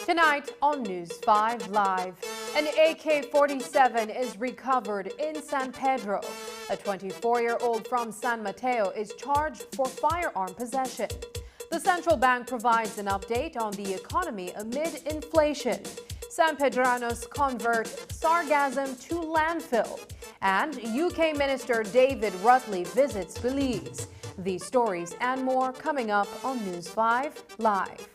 Tonight on News 5 Live, an AK-47 is recovered in San Pedro. A 24-year-old from San Mateo is charged for firearm possession. The central bank provides an update on the economy amid inflation. San Pedranos convert Sargassum to landfill. And UK Minister David Rutley visits Belize. These stories and more coming up on News 5 Live.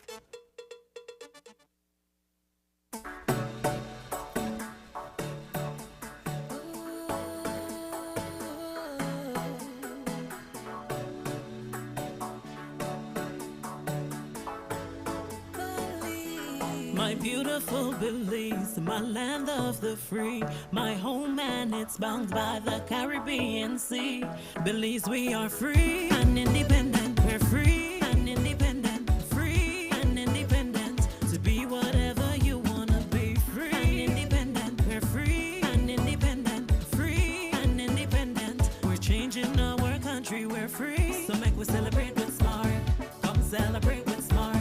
My beautiful Belize, my land of the free, my home and it's bound by the Caribbean Sea. Belize, we are free and independent, we're free and independent, free and independent, to be whatever you wanna be, free and independent, we're free and independent, free and independent, we're changing our country, we're free, so make we celebrate with smart, come celebrate with smart,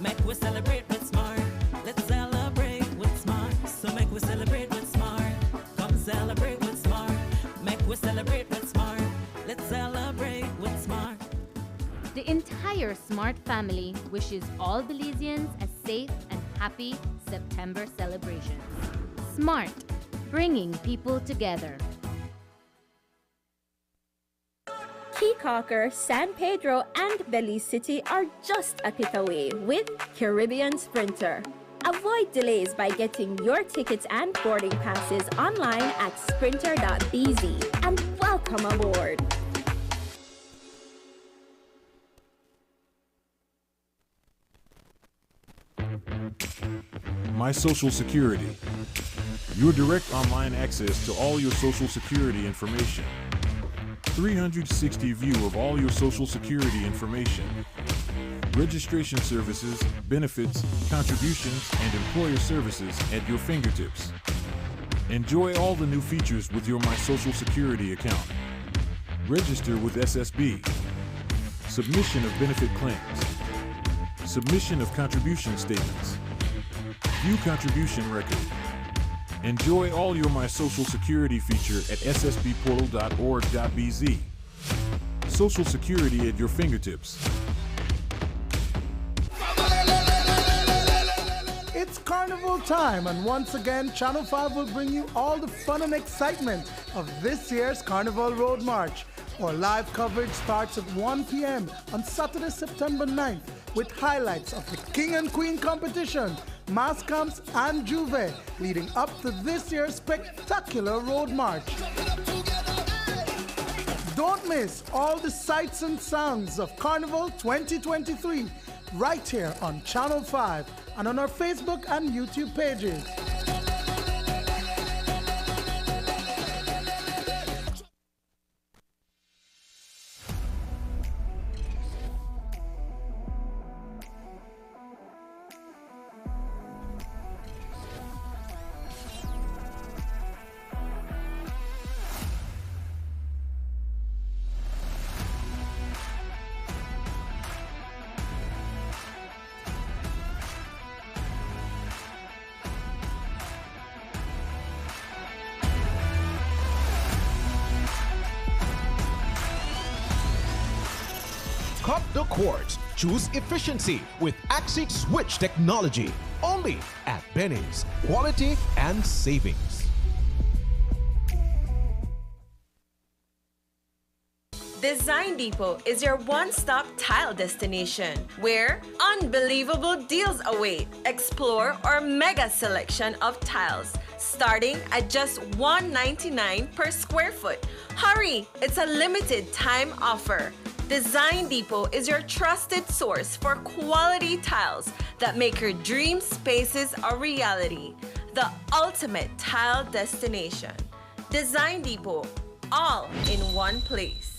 make we celebrate with smart. Let's celebrate with smart. So make we celebrate with smart. Come celebrate with smart. Make we celebrate with smart. Let's celebrate with smart. The entire Smart family wishes all Belizeans a safe and happy September celebration. Smart, bringing people together. Peacocker, San Pedro, and Belize City are just a click away with Caribbean Sprinter. Avoid delays by getting your tickets and boarding passes online at sprinter.bz and welcome aboard. My Social Security. Your direct online access to all your Social Security information. 360 view of all your Social Security information. Registration services, benefits, contributions, and employer services at your fingertips. Enjoy all the new features with your My Social Security account. Register with SSB. Submission of benefit claims. Submission of contribution statements. View contribution record. Enjoy all your My Social Security feature at ssbportal.org.bz. Social Security at your fingertips. It's Carnival time, and once again, Channel 5 will bring you all the fun and excitement of this year's Carnival Road March. Our live coverage starts at 1 p.m. on Saturday, September 9th, with highlights of the King and Queen competition, mass camps, and Juve, leading up to this year's spectacular road march. Don't miss all the sights and sounds of Carnival 2023 right here on Channel 5 and on our Facebook and YouTube pages. Cut the cords. Choose efficiency with Axix Switch technology. Only at Benny's. Quality and savings. Design Depot is your one-stop tile destination where unbelievable deals await. Explore our mega selection of tiles starting at just $1.99 per square foot. Hurry, it's a limited time offer. Design Depot is your trusted source for quality tiles that make your dream spaces a reality. The ultimate tile destination. Design Depot, all in one place.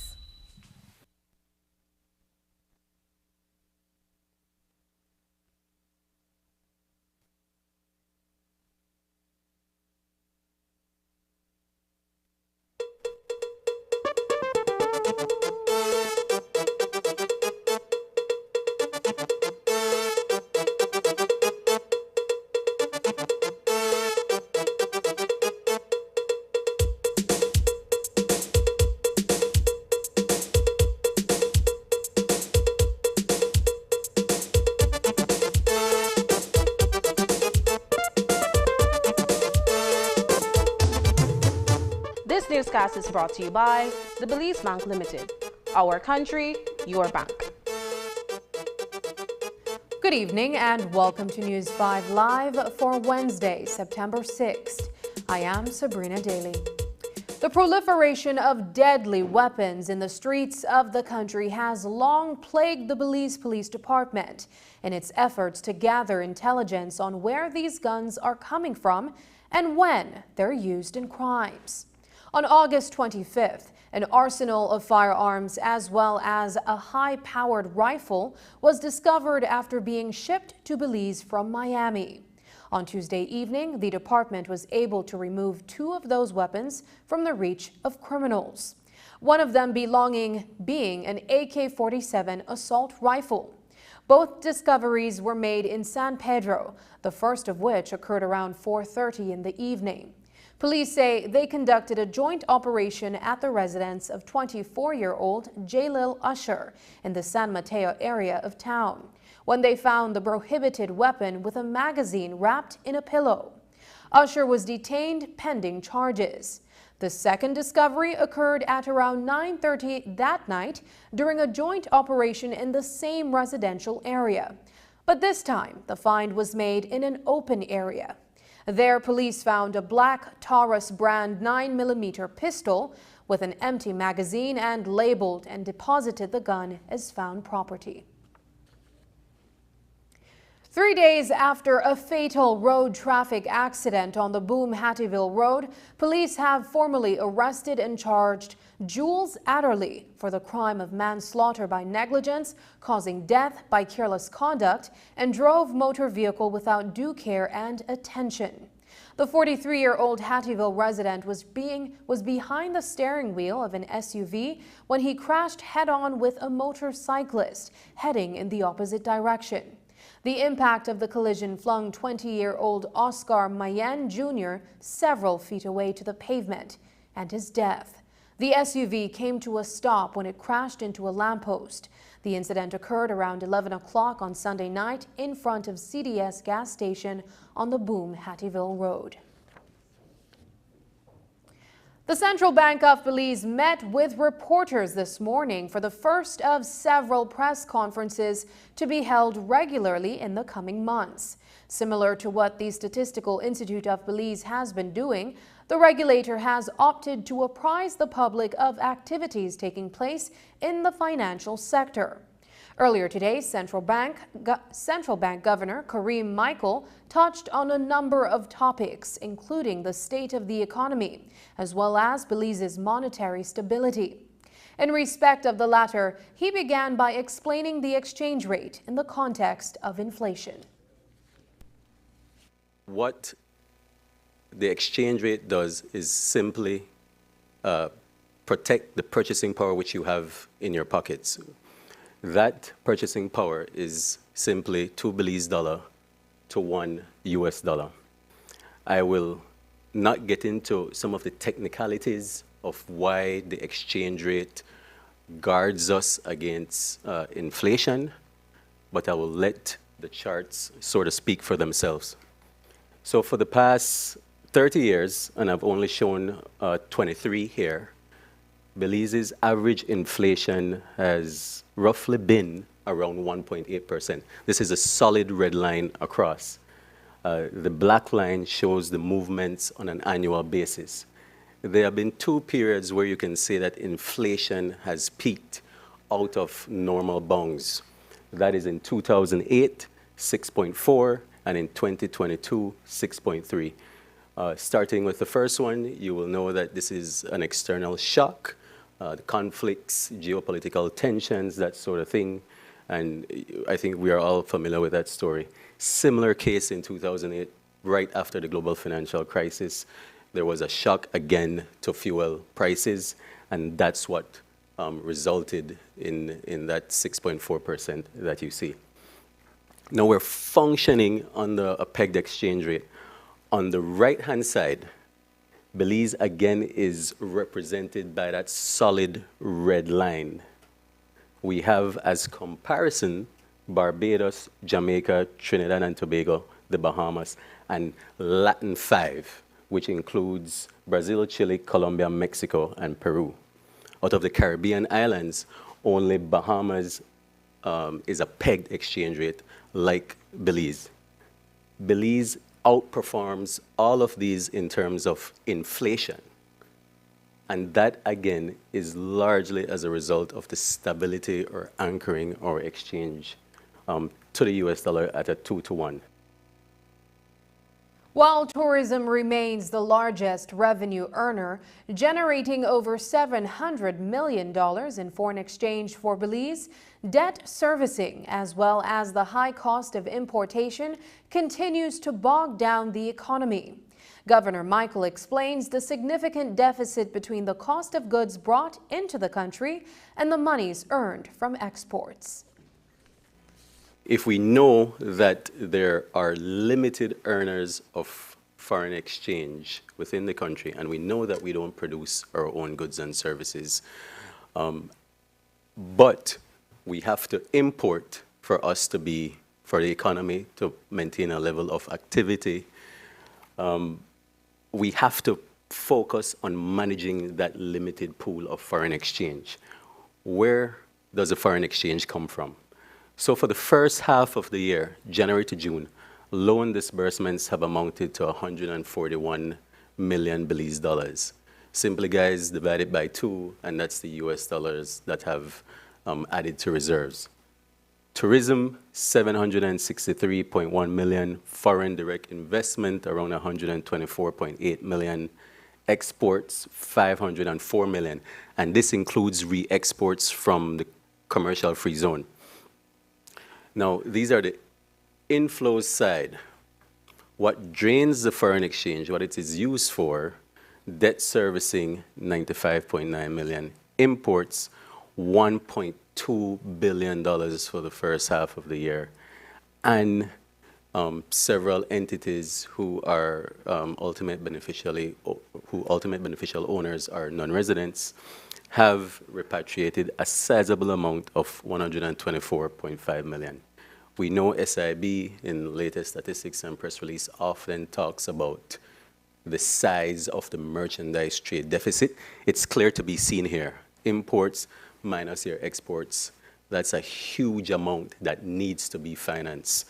This newscast is brought to you by the Belize Bank Limited. Our country, your bank. Good evening and welcome to News 5 Live for Wednesday, September 6th. I am Sabrina Daly. The proliferation of deadly weapons in the streets of the country has long plagued the Belize Police Department in its efforts to gather intelligence on where these guns are coming from and when they're used in crimes. On August 25th, an arsenal of firearms as well as a high-powered rifle was discovered after being shipped to Belize from Miami. On Tuesday evening, the department was able to remove 2 of those weapons from the reach of criminals. One of them being an AK-47 assault rifle. Both discoveries were made in San Pedro, the first of which occurred around 4:30 in the evening. Police say they conducted a joint operation at the residence of 24-year-old Jalil Usher in the San Mateo area of town, when they found the prohibited weapon with a magazine wrapped in a pillow. Usher was detained pending charges. The second discovery occurred at around 9:30 that night during a joint operation in the same residential area. But this time, the find was made in an open area. There, police found a black Taurus brand 9mm pistol with an empty magazine and labeled and deposited the gun as found property. 3 days after a fatal road traffic accident on the Boom-Hattieville Road, police have formally arrested and charged Jules Adderley for the crime of manslaughter by negligence, causing death by careless conduct, and drove motor vehicle without due care and attention. The 43-year-old Hattieville resident was behind the steering wheel of an SUV when he crashed head-on with a motorcyclist heading in the opposite direction. The impact of the collision flung 20-year-old Oscar Mayen Jr. several feet away to the pavement, and his death. The SUV came to a stop when it crashed into a lamppost. The incident occurred around 11 o'clock on Sunday night in front of CDS gas station on the Boom-Hattieville Road. The Central Bank of Belize met with reporters this morning for the first of several press conferences to be held regularly in the coming months. Similar to what the Statistical Institute of Belize has been doing, the regulator has opted to apprise the public of activities taking place in the financial sector. Earlier today, Central Bank Governor Kareem Michael touched on a number of topics, including the state of the economy, as well as Belize's monetary stability. In respect of the latter, he began by explaining the exchange rate in the context of inflation. What the exchange rate does is simply protect the purchasing power which you have in your pockets. That purchasing power is simply 2 Belize dollar to 1 US dollar. I will not get into some of the technicalities of why the exchange rate guards us against inflation, but I will let the charts sort of speak for themselves. So for the past 30 years, and I've only shown 23 here, Belize's average inflation has roughly been around 1.8%. This is a solid red line across. The black line shows the movements on an annual basis. There have been two periods where you can say that inflation has peaked out of normal bounds. That is in 2008, 6.4, and in 2022, 6.3. Starting with the first one, you will know that this is an external shock, the conflicts, geopolitical tensions, that sort of thing. And I think we are all familiar with that story. Similar case in 2008, right after the global financial crisis. There was a shock again to fuel prices, and that's what resulted in that 6.4% that you see. Now we're functioning under a pegged exchange rate. On the right-hand side, Belize again is represented by that solid red line. We have as comparison Barbados, Jamaica, Trinidad and Tobago, the Bahamas, and Latin 5, which includes Brazil, Chile, Colombia, Mexico, and Peru. Out of the Caribbean islands, only Bahamas is a pegged exchange rate like Belize. Belize outperforms all of these in terms of inflation. And that, again, is largely as a result of the stability or anchoring our exchange to the US dollar at a 2-to-1. While tourism remains the largest revenue earner, generating over $700 million in foreign exchange for Belize, debt servicing, as well as the high cost of importation, continues to bog down the economy. Governor Michael explains the significant deficit between the cost of goods brought into the country and the monies earned from exports. If we know that there are limited earners of foreign exchange within the country, and we know that we don't produce our own goods and services, but we have to import for the economy to maintain a level of activity, we have to focus on managing that limited pool of foreign exchange. Where does the foreign exchange come from? So for the first half of the year, January to June, loan disbursements have amounted to 141 million Belize dollars. Simply, guys, divide it by 2, and that's the US dollars that have added to reserves. Tourism, 763.1 million. Foreign direct investment, around 124.8 million. Exports, 504 million. And this includes re-exports from the commercial free zone. Now, these are the inflows side. What drains the foreign exchange, what it is used for, debt servicing, 95.9 million. Imports, $1.2 billion for the first half of the year. And several entities who are ultimate beneficial owners are non-residents have repatriated a sizable amount of 124.5 million. We know SIB in latest statistics and press release often talks about the size of the merchandise trade deficit. It's clear to be seen here. Imports minus your exports, that's a huge amount that needs to be financed.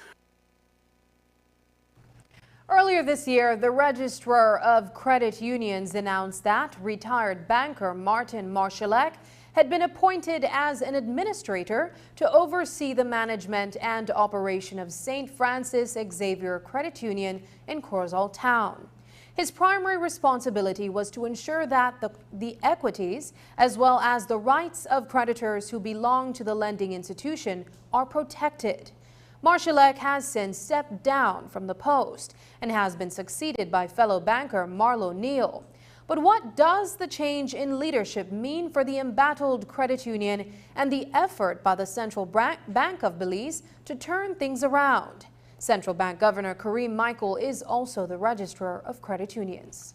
Earlier this year, the Registrar of Credit Unions announced that retired banker Martin Marszalek had been appointed as an administrator to oversee the management and operation of St. Francis Xavier Credit Union in Corzall Town. His primary responsibility was to ensure that the equities, as well as the rights of creditors who belong to the lending institution, are protected. Marszalek has since stepped down from the post and has been succeeded by fellow banker Marlo Neal. But what does the change in leadership mean for the embattled credit union and the effort by the Central Bank of Belize to turn things around? Central Bank Governor Kareem Michael is also the Registrar of Credit Unions.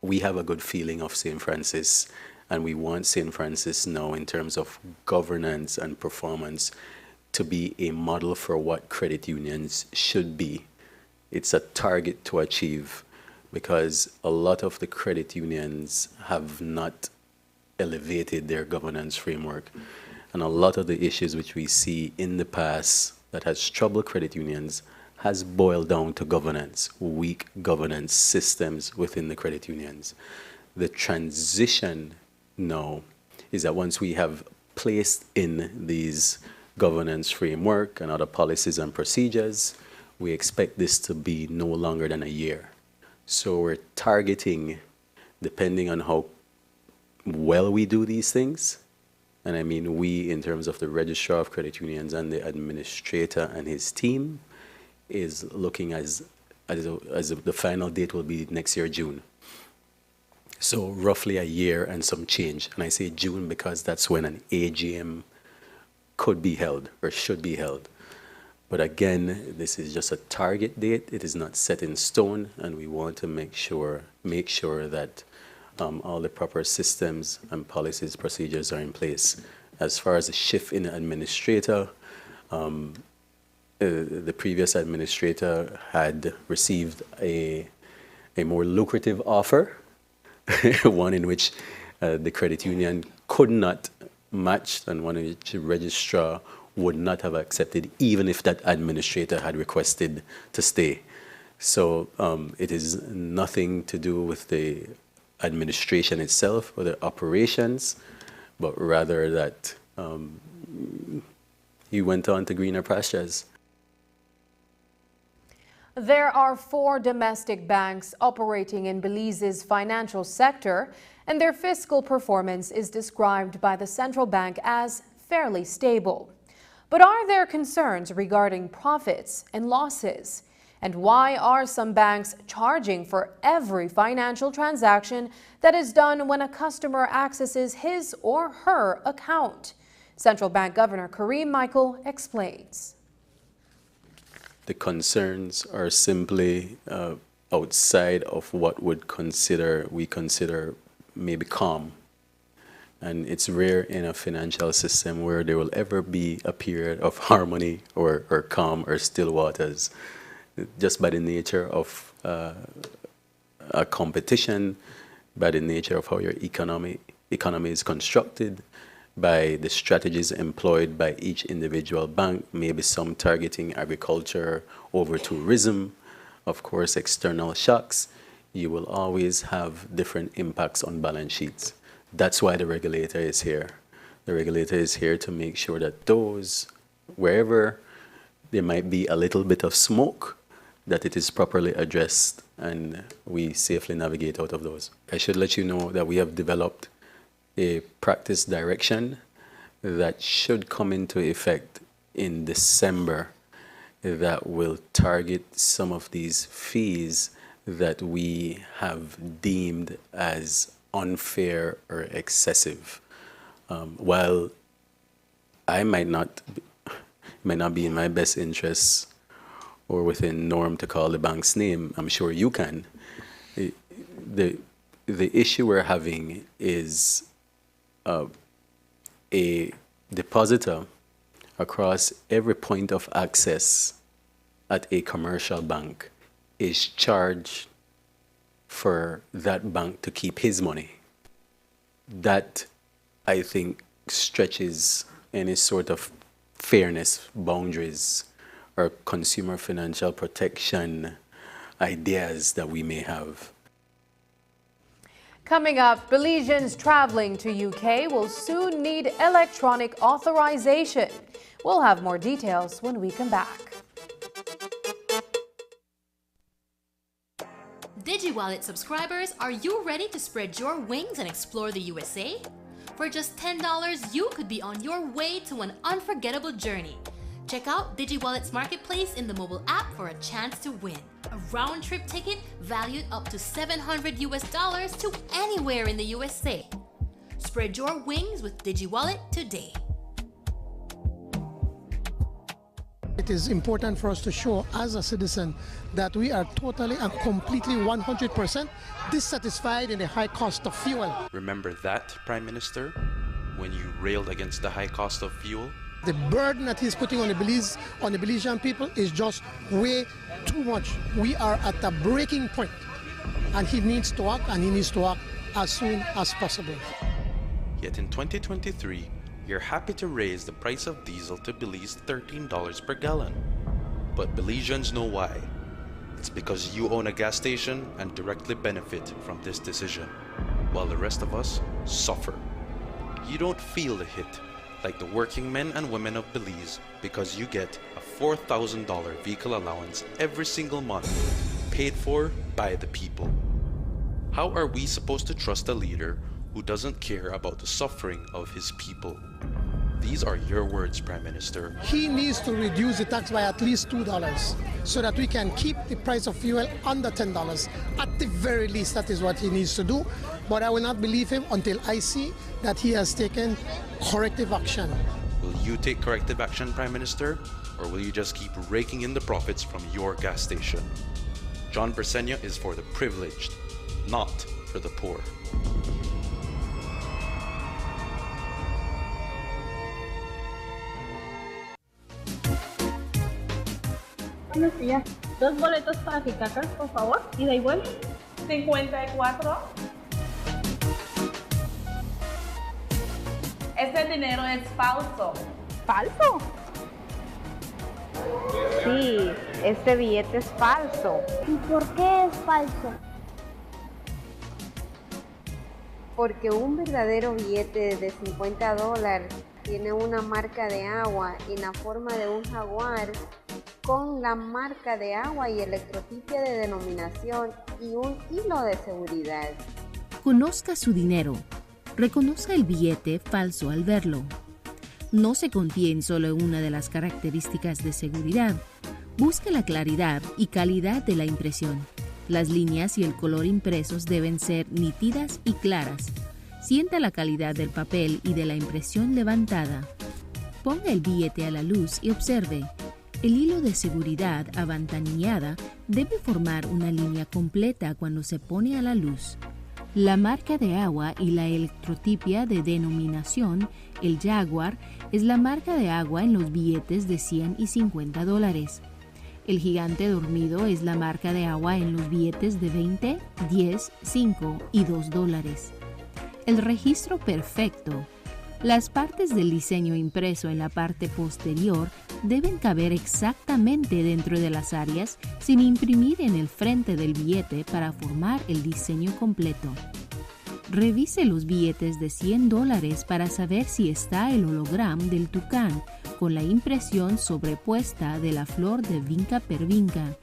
We have a good feeling of St. Francis, and we want St. Francis now in terms of governance and performance to be a model for what credit unions should be. It's a target to achieve because a lot of the credit unions have not elevated their governance framework. And a lot of the issues which we see in the past that has troubled credit unions has boiled down to governance, weak governance systems within the credit unions. The transition now is that once we have placed in these governance framework and other policies and procedures, we expect this to be no longer than a year. So we're targeting, depending on how well we do these things, and I mean we in terms of the Registrar of Credit Unions and the administrator and his team, is looking as the final date will be next year, June. So roughly a year and some change. And I say June because that's when an AGM could be held or should be held. But again, this is just a target date. It is not set in stone, and we want to make sure that all the proper systems and policies, procedures are in place. As far as the shift in the administrator, the previous administrator had received a more lucrative offer, one in which the credit union could not match and one in which the registrar would not have accepted even if that administrator had requested to stay. So it is nothing to do with the administration itself or the operations, but rather that he went on to greener pastures. There are 4 domestic banks operating in Belize's financial sector, and their fiscal performance is described by the central bank as fairly stable. But are there concerns regarding profits and losses? And why are some banks charging for every financial transaction that is done when a customer accesses his or her account? Central Bank Governor Kareem Michael explains. The concerns are simply outside of what we consider maybe calm. And it's rare in a financial system where there will ever be a period of harmony or calm or still waters. Just by the nature of a competition, by the nature of how your economy is constructed, by the strategies employed by each individual bank, maybe some targeting agriculture over tourism, of course, external shocks, you will always have different impacts on balance sheets. That's why the regulator is here. The regulator is here to make sure that those, wherever there might be a little bit of smoke, that it is properly addressed and we safely navigate out of those. I should let you know that we have developed a practice direction that should come into effect in December that will target some of these fees that we have deemed as unfair or excessive. While I might not be in my best interests or within norm to call the bank's name, I'm sure you can. The issue we're having is a depositor across every point of access at a commercial bank is charged for that bank to keep his money. That, I think, stretches any sort of fairness boundaries or consumer financial protection ideas that we may have. Coming up, Belizeans traveling to UK will soon need electronic authorization. We'll have more details when we come back. DigiWallet subscribers, are you ready to spread your wings and explore the USA? For just $10, you could be on your way to an unforgettable journey. Check out DigiWallet's marketplace in the mobile app for a chance to win a round-trip ticket valued up to $700 to anywhere in the USA. Spread your wings with DigiWallet today. It is important for us to show as a citizen that we are totally and completely 100% dissatisfied in the high cost of fuel. Remember that, Prime Minister, when you railed against the high cost of fuel? The burden that he's putting on the Belizean people is just way too much. We are at a breaking point, and he needs to act, and he needs to act as soon as possible. Yet in 2023, you're happy to raise the price of diesel to Belize $13 per gallon. But Belizeans know why. It's because you own a gas station and directly benefit from this decision, while the rest of us suffer. You don't feel the hit like the working men and women of Belize because you get a $4,000 vehicle allowance every single month, paid for by the people. How are we supposed to trust a leader who doesn't care about the suffering of his people? These are your words, Prime Minister. He needs to reduce the tax by at least $2 so that we can keep the price of fuel under $10. At the very least, that is what he needs to do. But I will not believe him until I see that he has taken corrective action. Will you take corrective action, Prime Minister? Or will you just keep raking in the profits from your gas station? John Bersenio is for the privileged, not for the poor. Buenos días. 2 boletos para Ticacas, por favor. ¿Ida y vuelta? 54. Ese dinero es falso. ¿Falso? Sí, este billete es falso. ¿Y por qué es falso? Porque un verdadero billete de $50 tiene una marca de agua en la forma de un jaguar con la marca de agua y electrotipia de denominación y un hilo de seguridad. Conozca su dinero. Reconozca el billete falso al verlo. No se confíe en solo una de las características de seguridad. Busque la claridad y calidad de la impresión. Las líneas y el color impresos deben ser nítidas y claras. Sienta la calidad del papel y de la impresión levantada. Ponga el billete a la luz y observe. El hilo de seguridad avantanillada debe formar una línea completa cuando se pone a la luz. La marca de agua y la electrotipia de denominación, el Jaguar, es la marca de agua en los billetes de $100 y $50. El gigante dormido es la marca de agua en los billetes de $20, $10, $5 y $2. El registro perfecto. Las partes del diseño impreso en la parte posterior deben caber exactamente dentro de las áreas sin imprimir en el frente del billete para formar el diseño completo. Revise los billetes de $100 para saber si está el holograma del tucán con la impresión sobrepuesta de la flor de vinca per vinca.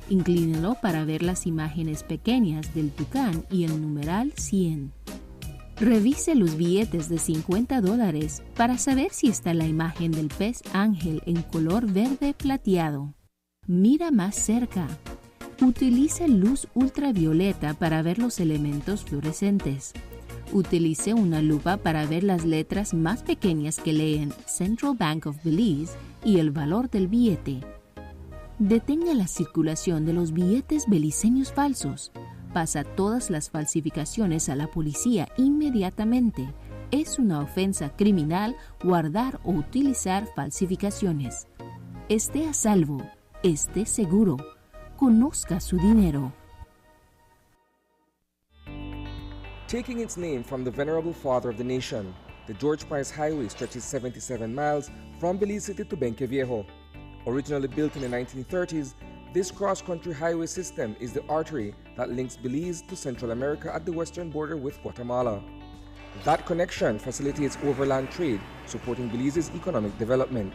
Inclínelo para ver las imágenes pequeñas del tucán y el numeral 100. Revise los billetes de $50 para saber si está la imagen del pez ángel en color verde plateado. Mira más cerca. Utilice luz ultravioleta para ver los elementos fluorescentes. Utilice una lupa para ver las letras más pequeñas que leen Central Bank of Belize y el valor del billete. Detenga la circulación de los billetes beliceños falsos. Pasa todas las falsificaciones a la policía inmediatamente. Es una ofensa criminal guardar o utilizar falsificaciones. Esté a salvo, esté seguro. Conozca su dinero. Taking its name from the venerable father of the nation, the George Price Highway stretches 77 miles from Belize City to Benqueviejo. Originally built in the 1930s, this cross-country highway system is the artery that links Belize to Central America at the western border with Guatemala. That connection facilitates overland trade, supporting Belize's economic development.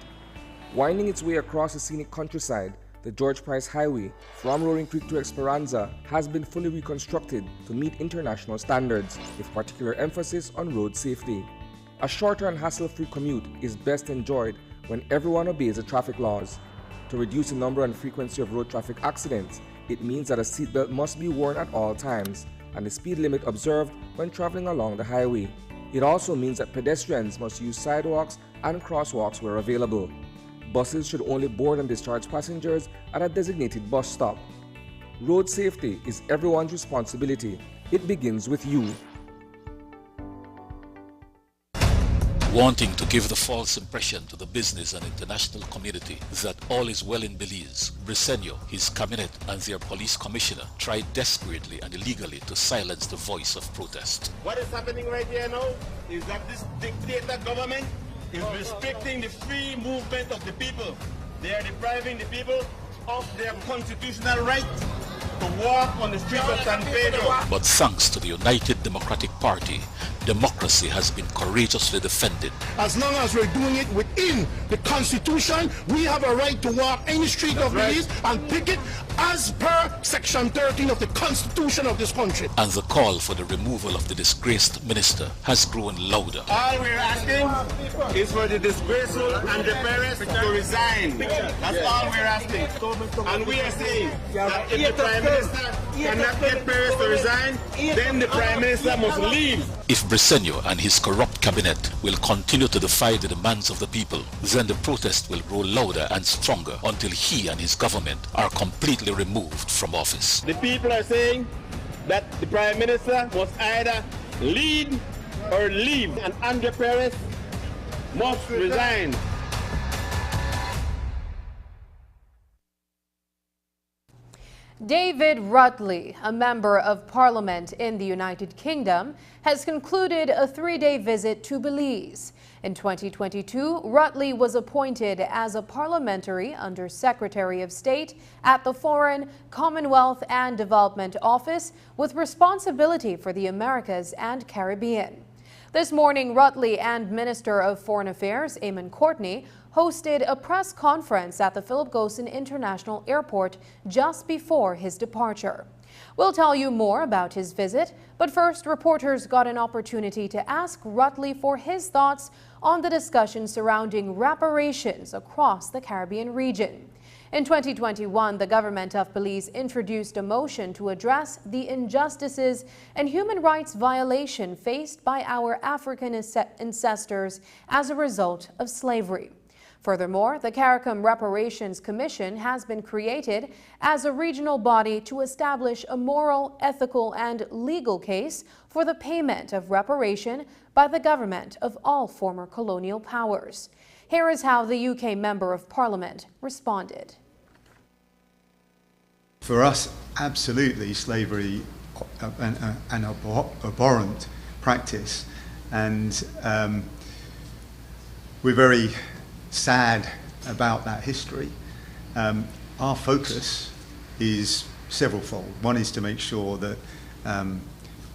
Winding its way across the scenic countryside, the George Price Highway from Roaring Creek to Esperanza has been fully reconstructed to meet international standards, with particular emphasis on road safety. A shorter and hassle-free commute is best enjoyed when everyone obeys the traffic laws. To reduce the number and frequency of road traffic accidents, it means that a seatbelt must be worn at all times and the speed limit observed when traveling along the highway. It also means that pedestrians must use sidewalks and crosswalks where available. Buses should only board and discharge passengers at a designated bus stop. Road safety is everyone's responsibility. It begins with you. Wanting to give the false impression to the business and international community that all is well in Belize, Briceño, his cabinet and their police commissioner tried desperately and illegally to silence the voice of protest. What is happening right here now is that this dictator government is restricting the free movement of the people. They are depriving the people of their constitutional right to walk on the streets of San Pedro. But thanks to the United Democratic Party, democracy has been courageously defended. As long as we're doing it within the Constitution, we have a right to walk any street of Belize and picket as per Section 13 of the Constitution of this country. And the call for the removal of the disgraced minister has grown louder. All we're asking is for the disgraceful Andre Perez to resign. That's all we're asking. And we are saying that if the Prime Minister cannot get Perez to resign, then the Prime Minister must leave. If Briceño and his corrupt cabinet will continue to defy the demands of the people, then the protest will grow louder and stronger until he and his government are completely removed from office. The people are saying that the Prime Minister must either lead or leave, and Andre Perez must resign. David Rutley, a member of Parliament in the United Kingdom, has concluded a 3-day visit to Belize. In 2022, Rutley was appointed as a Parliamentary Under Secretary of State at the Foreign, Commonwealth and Development Office with responsibility for the Americas and Caribbean. This morning, Rutley and Minister of Foreign Affairs, Eamon Courtney, hosted a press conference at the Philip Gosen International Airport just before his departure. We'll tell you more about his visit, but first, reporters got an opportunity to ask Rutley for his thoughts on the discussion surrounding reparations across the Caribbean region. In 2021, the government of Belize introduced a motion to address the injustices and human rights violation faced by our African ancestors as a result of slavery. Furthermore, the CARICOM Reparations Commission has been created as a regional body to establish a moral, ethical, and legal case for the payment of reparation by the government of all former colonial powers. Here is how the UK Member of Parliament responded. For us, absolutely, slavery an abhorrent practice, and we're very sad about that history. Our focus is severalfold. One is to make sure that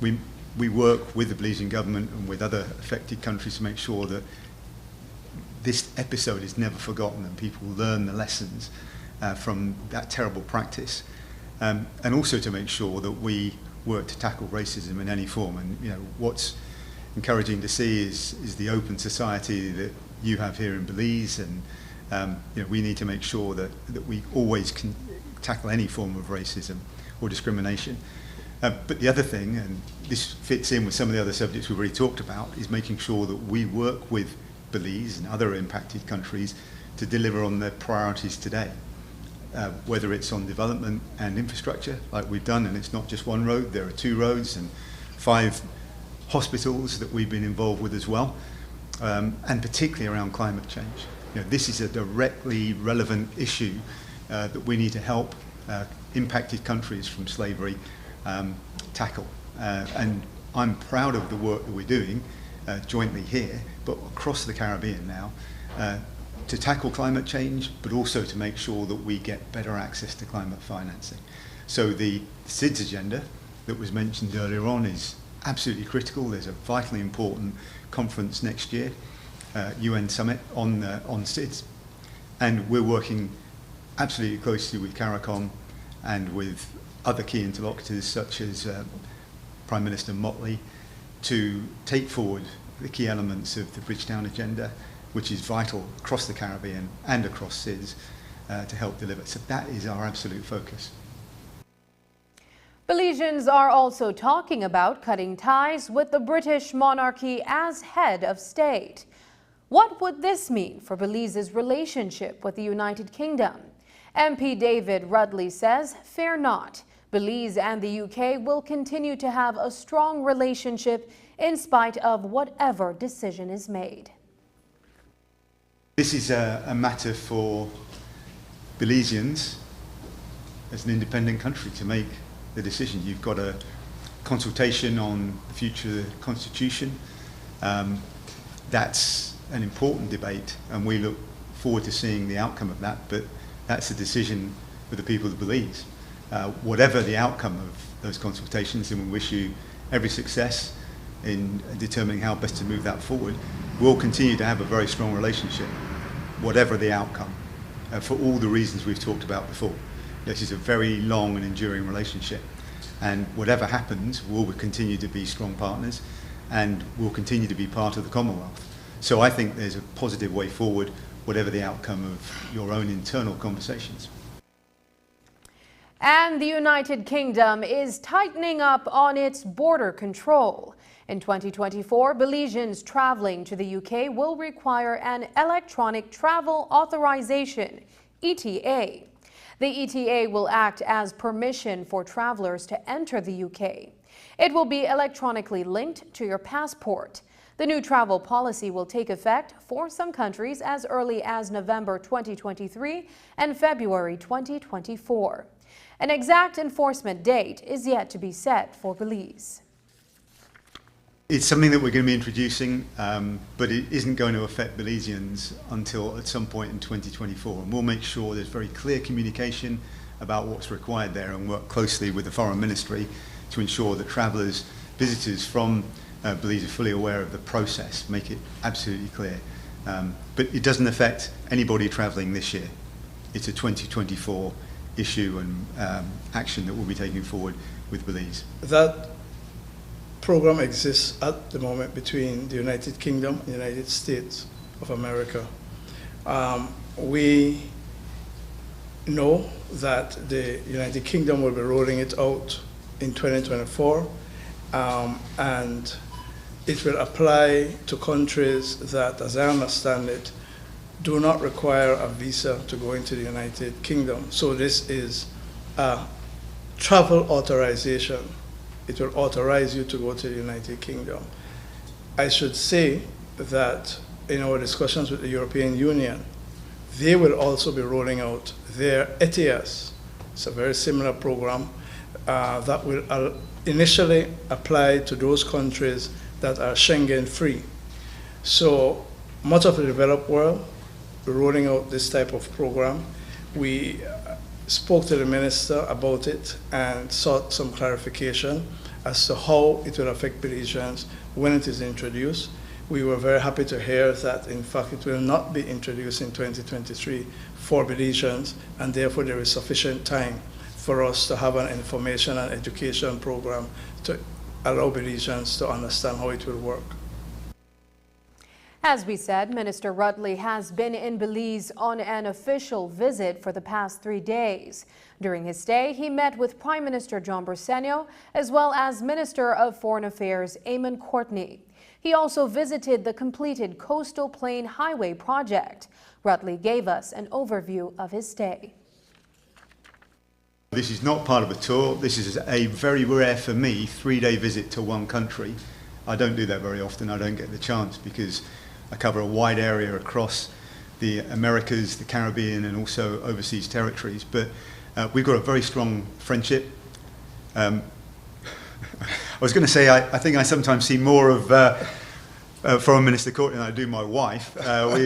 we work with the Belizean government and with other affected countries to make sure that this episode is never forgotten and people learn the lessons from that terrible practice. And also to make sure that we work to tackle racism in any form. And you know, what's encouraging to see is the open society that you have here in Belize, and you know, we need to make sure that we always can tackle any form of racism or discrimination. But the other thing, and this fits in with some of the other subjects we've already talked about, is making sure that we work with Belize and other impacted countries to deliver on their priorities today. Whether it's on development and infrastructure, like we've done, and it's not just one road, there are 2 roads and 5 hospitals that we've been involved with as well. And particularly around climate change. You know, this is a directly relevant issue that we need to help impacted countries from slavery tackle. And I'm proud of the work that we're doing jointly here, but across the Caribbean now, to tackle climate change, but also to make sure that we get better access to climate financing. So the SIDS agenda that was mentioned earlier on is absolutely critical. There's a vitally important conference next year, UN summit on SIDS, and we're working absolutely closely with CARICOM and with other key interlocutors such as Prime Minister Motley to take forward the key elements of the Bridgetown agenda, which is vital across the Caribbean and across SIDS to help deliver. So that is our absolute focus. Belizeans are also talking about cutting ties with the British monarchy as head of state. What would this mean for Belize's relationship with the United Kingdom? MP David Rudley says, fear not. Belize and the UK will continue to have a strong relationship in spite of whatever decision is made. This is a matter for Belizeans as an independent country to make the decision. You've got a consultation on the future of the Constitution. That's an important debate, and we look forward to seeing the outcome of that, but that's a decision for the people of Belize. Whatever the outcome of those consultations, and we wish you every success in determining how best to move that forward, we'll continue to have a very strong relationship, whatever the outcome, for all the reasons we've talked about before. This is a very long and enduring relationship, and whatever happens, we'll continue to be strong partners, and we'll continue to be part of the Commonwealth. So I think there's a positive way forward, whatever the outcome of your own internal conversations. And the United Kingdom is tightening up on its border control. In 2024, Belizeans traveling to the UK will require an electronic travel authorization, ETA. The ETA will act as permission for travelers to enter the UK. It will be electronically linked to your passport. The new travel policy will take effect for some countries as early as November 2023 and February 2024. An exact enforcement date is yet to be set for Belize. It's something that we're going to be introducing, but it isn't going to affect Belizeans until at some point in 2024. And we'll make sure there's very clear communication about what's required there and work closely with the Foreign Ministry to ensure that travellers, visitors from Belize are fully aware of the process, make it absolutely clear. But it doesn't affect anybody travelling this year. It's a 2024 issue and action that we'll be taking forward with Belize. That program exists at the moment between the United Kingdom and the United States of America. We know that the United Kingdom will be rolling it out in 2024, and it will apply to countries that, as I understand it, do not require a visa to go into the United Kingdom. So this is a travel authorization. It will authorize you to go to the United Kingdom. I should say that in our discussions with the European Union, they will also be rolling out their ETIAS. It's a very similar program that will initially apply to those countries that are Schengen free. So much of the developed world rolling out this type of program. We spoke to the minister about it and sought some clarification as to how it will affect Belizeans when it is introduced. We were very happy to hear that, in fact, it will not be introduced in 2023 for Belizeans, and therefore there is sufficient time for us to have an information and education program to allow Belizeans to understand how it will work. As we said, Minister Rudley has been in Belize on an official visit for the past 3 days. During his stay, he met with Prime Minister John Briceño as well as Minister of Foreign Affairs Eamon Courtney. He also visited the completed Coastal Plain Highway project. Rudley gave us an overview of his stay. This is not part of a tour. This is a very rare for me 3-day visit to one country. I don't do that very often. I don't get the chance because I cover a wide area across the Americas, the Caribbean, and also overseas territories. But We've got a very strong friendship. I was going to say, I think I sometimes see more of Foreign Minister Courtney than I do my wife.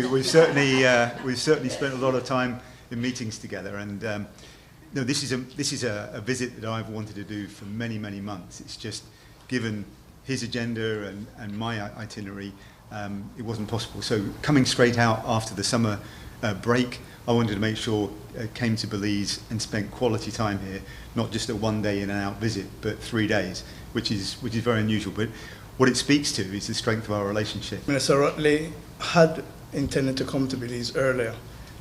We've certainly spent a lot of time in meetings together, and no, this is a visit that I've wanted to do for many, many months. It's just given his agenda and my itinerary, it wasn't possible. So coming straight out after the summer break, I wanted to make sure I came to Belize and spent quality time here, not just a one-day in and out visit, but 3 days, which is very unusual. But what it speaks to is the strength of our relationship. Minister Rutley had intended to come to Belize earlier,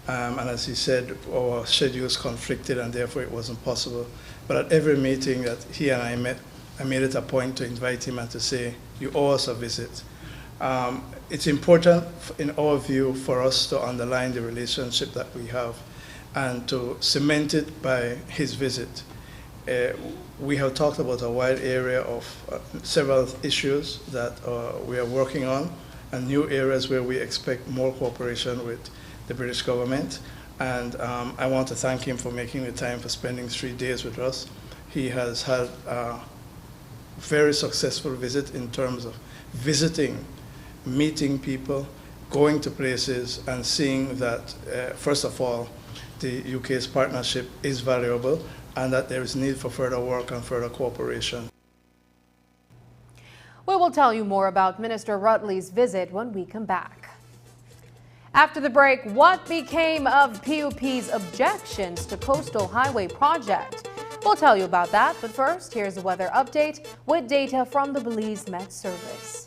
and as he said, our schedules conflicted and therefore it wasn't possible. But at every meeting that he and I met, I made it a point to invite him and to say, you owe us a visit. It's important, in our view, for us to underline the relationship that we have and to cement it by his visit. We have talked about a wide area of several issues that we are working on and new areas where we expect more cooperation with the British government. And I want to thank him for making the time for spending 3 days with us. He has had a very successful visit in terms of visiting, meeting people, going to places and seeing that, first of all, the UK's partnership is valuable and that there is need for further work and further cooperation. We will tell you more about Minister Rutley's visit when we come back. After the break, what became of PUP's objections to Coastal Highway project? We'll tell you about that, but first, here's a weather update with data from the Belize Met Service.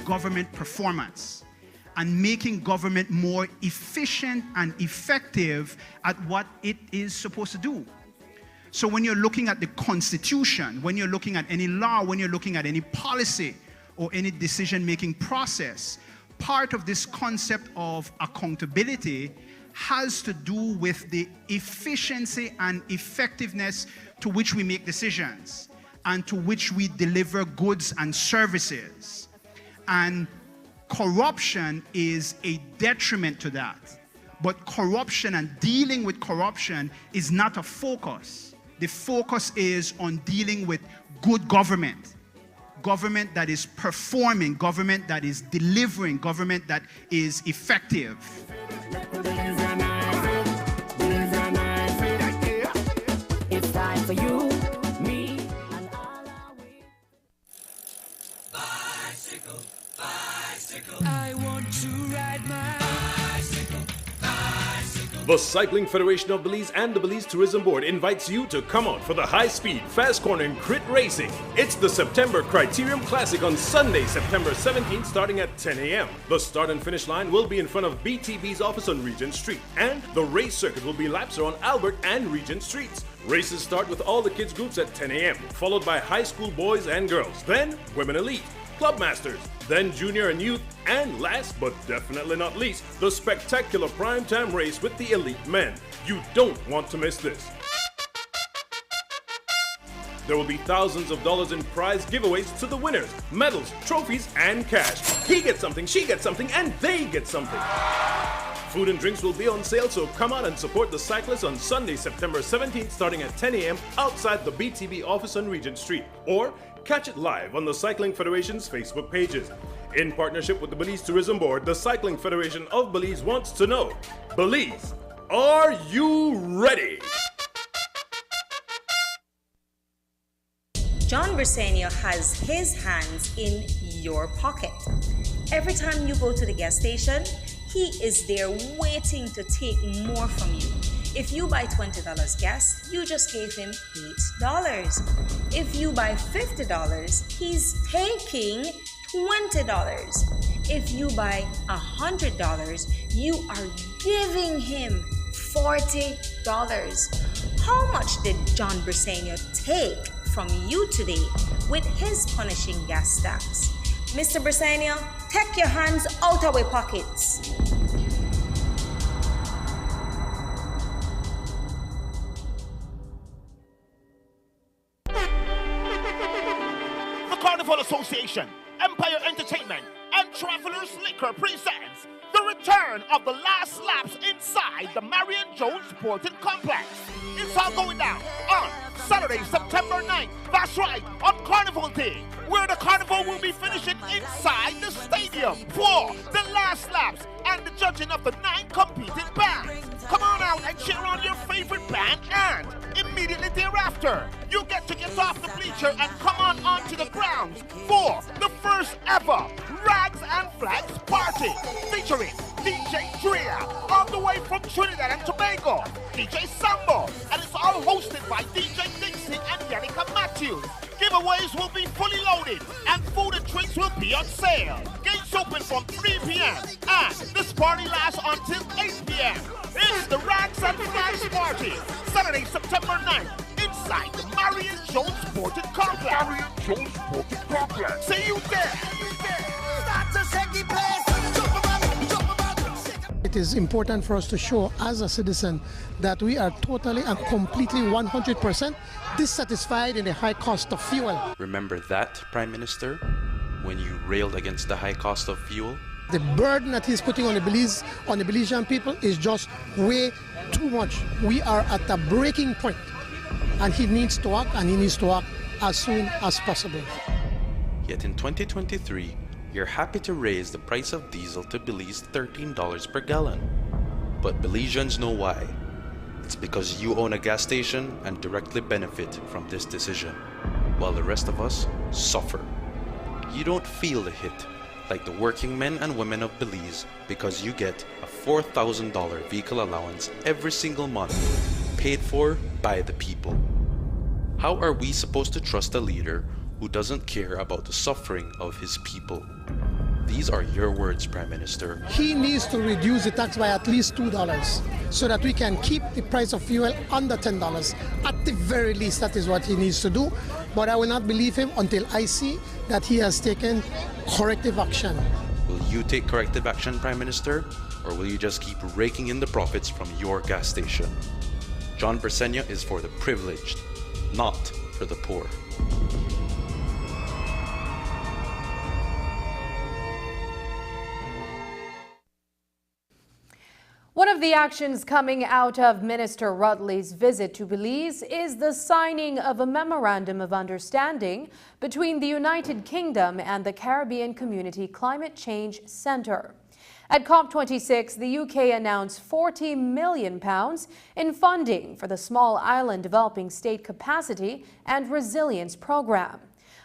Government performance and making government more efficient and effective at what it is supposed to do. So when you're looking at the Constitution, when you're looking at any law, when you're looking at any policy or any decision-making process, part of this concept of accountability has to do with the efficiency and effectiveness to which we make decisions and to which we deliver goods and services. And corruption is a detriment to that. But corruption and dealing with corruption is not a focus. The focus is on dealing with good government. Government that is performing, government that is delivering, government that is effective. It's time for you. I want to ride my bicycle, bicycle. The Cycling Federation of Belize and the Belize Tourism Board invites you to come out for the high-speed, fast-cornering crit racing. It's the September Criterium Classic on Sunday, September 17th, starting at 10 a.m. The start and finish line will be in front of BTB's office on Regent Street, and the race circuit will be laps around Albert and Regent Streets. Races start with all the kids groups at 10 a.m., followed by high school boys and girls, then Women Elite, Club Masters, then Junior and Youth, and last but definitely not least, the spectacular primetime race with the elite men. You don't want to miss this. There will be thousands of dollars in prize giveaways to the winners, medals, trophies, and cash. He gets something, she gets something, and they get something. Food and drinks will be on sale, so come out and support the cyclists on Sunday, September 17th, starting at 10 a.m. outside the BTB office on Regent Street. Or catch it live on the Cycling Federation's Facebook pages. In partnership with the Belize Tourism Board, the Cycling Federation of Belize wants to know, Belize, are you ready? John Briseño has his hands in your pocket. Every time you go to the gas station, he is there waiting to take more from you. If you buy $20 gas, you just gave him $8. If you buy $50, he's taking $20. If you buy $100, you are giving him $40. How much did John Briseño take from you today with his punishing gas tax? Mr. Briseño, take your hands out of our pockets. The Carnival Association, Empire Entertainment, and Travelers Liquor presents the return of the last laps inside the Marion Jones Sporting Complex. It's all going down on Saturday, September 9th. That's right, on Carnival Day, where the carnival will be finishing inside the stadium for the last laps and the judging of the 9 competing bands. Come on out and cheer on your favorite band, and immediately thereafter, you get to get off the bleacher and come on onto the grounds for the first ever Rags and Flags Party, featuring DJ Drea, all the way from Trinidad and Tobago, DJ Sambo, and it's all hosted by DJ Dixie and Yannicka Matthews. Giveaways will be fully loaded, and food and drinks will be on sale. Gates open from 3 p.m. and this party lasts until 8 p.m. It's the Rags and Flags Party, Saturday, September 9th, inside the Marion Jones Sporting Complex. Marion Jones Sporting Complex. See you there. It is important for us to show as a citizen that we are totally and completely 100% dissatisfied in the high cost of fuel. Remember that, Prime Minister, when you railed against the high cost of fuel? The burden that he's putting on the Belizean people is just way too much. We are at a breaking point, and he needs to act, and he needs to act as soon as possible. Yet in 2023, you're happy to raise the price of diesel to Belize $13 per gallon. But Belizeans know why. It's because you own a gas station and directly benefit from this decision, while the rest of us suffer. You don't feel the hit like the working men and women of Belize because you get a $4,000 vehicle allowance every single month, paid for by the people. How are we supposed to trust a leader who doesn't care about the suffering of his people? These are your words, Prime Minister. He needs to reduce the tax by at least $2 so that we can keep the price of fuel under $10. At the very least, that is what he needs to do. But I will not believe him until I see that he has taken corrective action. Will you take corrective action, Prime Minister? Or will you just keep raking in the profits from your gas station? John Briseño is for the privileged, not for the poor. One of the actions coming out of Minister Rutley's visit to Belize is the signing of a memorandum of understanding between the United Kingdom and the Caribbean Community Climate Change Centre. At COP26, the UK announced £40 million in funding for the Small Island Developing State Capacity and Resilience Programme.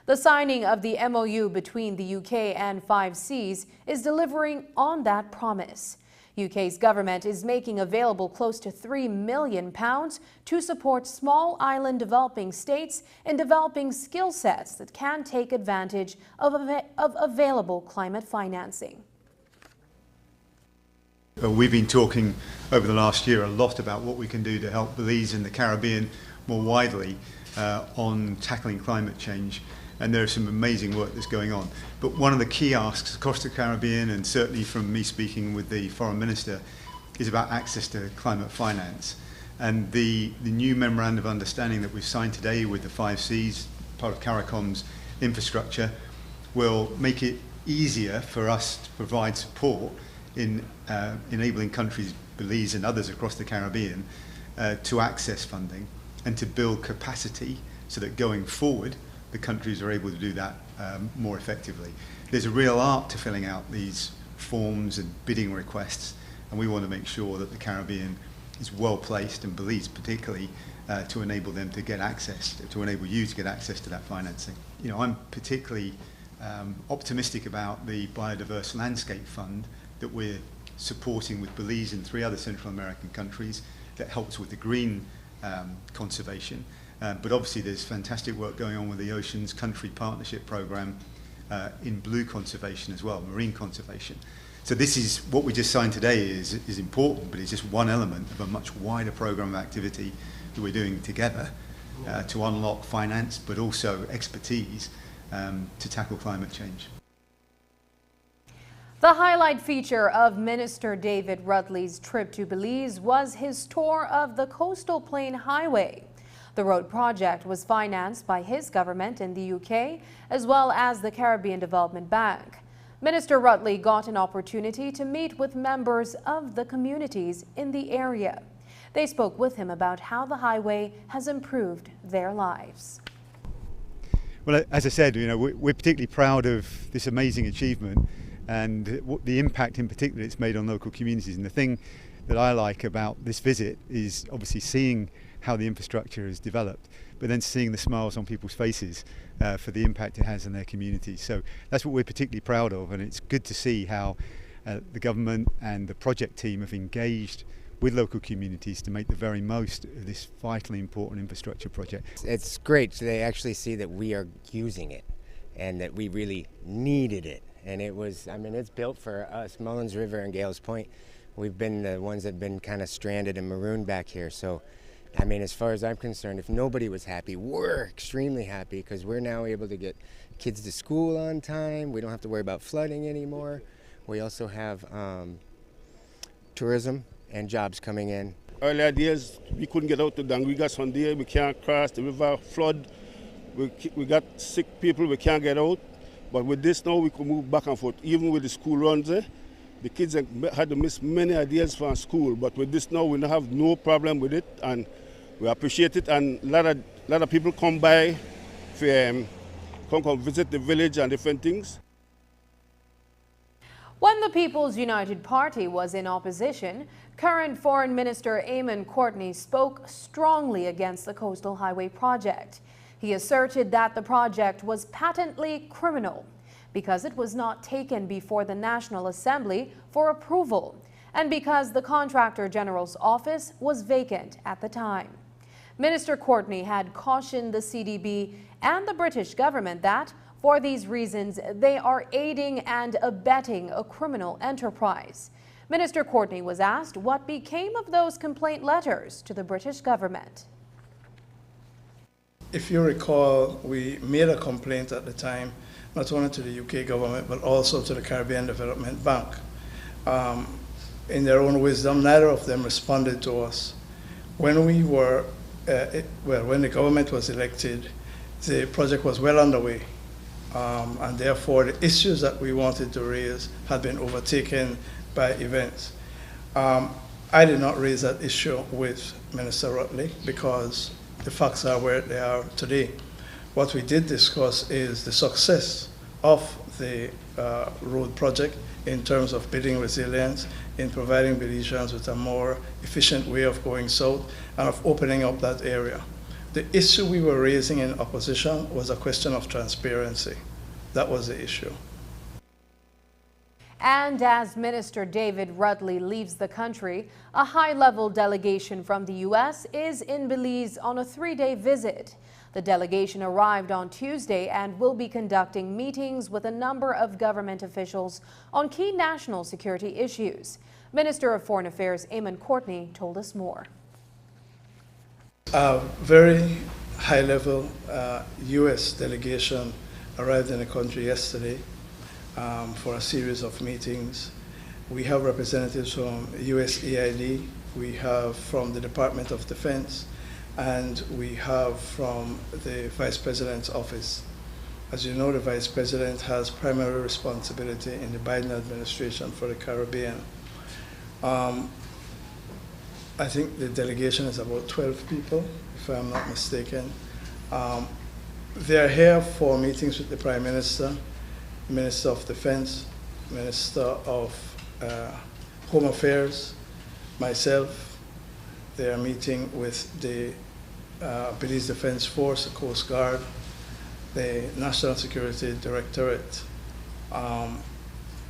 The signing of the MOU between the UK and 5Cs is delivering on that promise. UK's government is making available close to £3 million to support small island developing states in developing skill sets that can take advantage of available climate financing. We've been talking over the last year a lot about what we can do to help Belize and the Caribbean more widely on tackling climate change. And there's some amazing work that's going on. But one of the key asks across the Caribbean, and certainly from me speaking with the Foreign Minister, is about access to climate finance. And the new Memorandum of Understanding that we've signed today with the 5Cs, part of CARICOM's infrastructure, will make it easier for us to provide support in enabling countries, Belize and others across the Caribbean, to access funding and to build capacity so that going forward, the countries are able to do that more effectively. There's a real art to filling out these forms and bidding requests, and we want to make sure that the Caribbean is well placed, and Belize particularly, to enable them to get access, to enable you to get access to that financing. You know, I'm particularly optimistic about the Biodiverse Landscape Fund that we're supporting with Belize and 3 other Central American countries, that helps with the green conservation. But obviously there's fantastic work going on with the Oceans Country Partnership Programme in blue conservation as well, marine conservation. So this is what we just signed today is important, but it's just one element of a much wider programme of activity that we're doing together to unlock finance, but also expertise to tackle climate change. The highlight feature of Minister David Rutley's trip to Belize was his tour of the Coastal Plain Highway. The road project was financed by his government in the UK as well as the Caribbean Development Bank. Minister Rutley got an opportunity to meet with members of the communities in the area. They spoke with him about how the highway has improved their lives. Well, as I said, we're particularly proud of this amazing achievement and the impact in particular it's made on local communities. And the thing that I like about this visit is obviously seeing how the infrastructure has developed, but then seeing the smiles on people's faces for the impact it has on their communities. So that's what we're particularly proud of, and it's good to see how the government and the project team have engaged with local communities to make the very most of this vitally important infrastructure project. It's great. They actually see that we are using it and that we really needed it. And it was, it's built for us, Mullins River and Gales Point. We've been the ones that have been kind of stranded and marooned back here. So, as far as I'm concerned, if nobody was happy, we're extremely happy because we're now able to get kids to school on time. We don't have to worry about flooding anymore. We also have tourism and jobs coming in. Earlier days, we couldn't get out to Dangriga Sunday. We can't cross the river, flood. We got sick people, we can't get out. But with this now, we can move back and forth. Even with the school runs, the kids had to miss many ideas from school. But with this now, we have no problem with it, and we appreciate it. And a lot of people come by, come visit the village and different things. When the People's United Party was in opposition, current Foreign Minister Eamon Courtney spoke strongly against the Coastal Highway project. He asserted that the project was patently criminal because it was not taken before the National Assembly for approval and because the Contractor General's office was vacant at the time. Minister Courtney had cautioned the CDB and the British government that, for these reasons, they are aiding and abetting a criminal enterprise. Minister Courtney was asked what became of those complaint letters to the British government. If you recall, we made a complaint at the time, not only to the UK government, but also to the Caribbean Development Bank. In their own wisdom, neither of them responded to us. When we were, when the government was elected, the project was well underway. And therefore, the issues that we wanted to raise had been overtaken by events. I did not raise that issue with Minister Rutley because the facts are where they are today. What we did discuss is the success of the road project in terms of building resilience, in providing Belizeans with a more efficient way of going south and of opening up that area. The issue we were raising in opposition was a question of transparency. That was the issue. And as Minister David Rutley leaves the country, a high-level delegation from the U.S. is in Belize on a 3-day visit. The delegation arrived on Tuesday and will be conducting meetings with a number of government officials on key national security issues. Minister of Foreign Affairs Eamon Courtney told us more. A very high-level U.S. delegation arrived in the country yesterday for a series of meetings. We have representatives from USAID, we have from the Department of Defense, and we have from the Vice President's office. As you know, the Vice President has primary responsibility in the Biden administration for the Caribbean. I think the delegation is about 12 people, if I'm not mistaken. They're here for meetings with the Prime Minister, Minister of Defense, Minister of Home Affairs, myself. They are meeting with the Belize Defense Force, the Coast Guard, the National Security Directorate,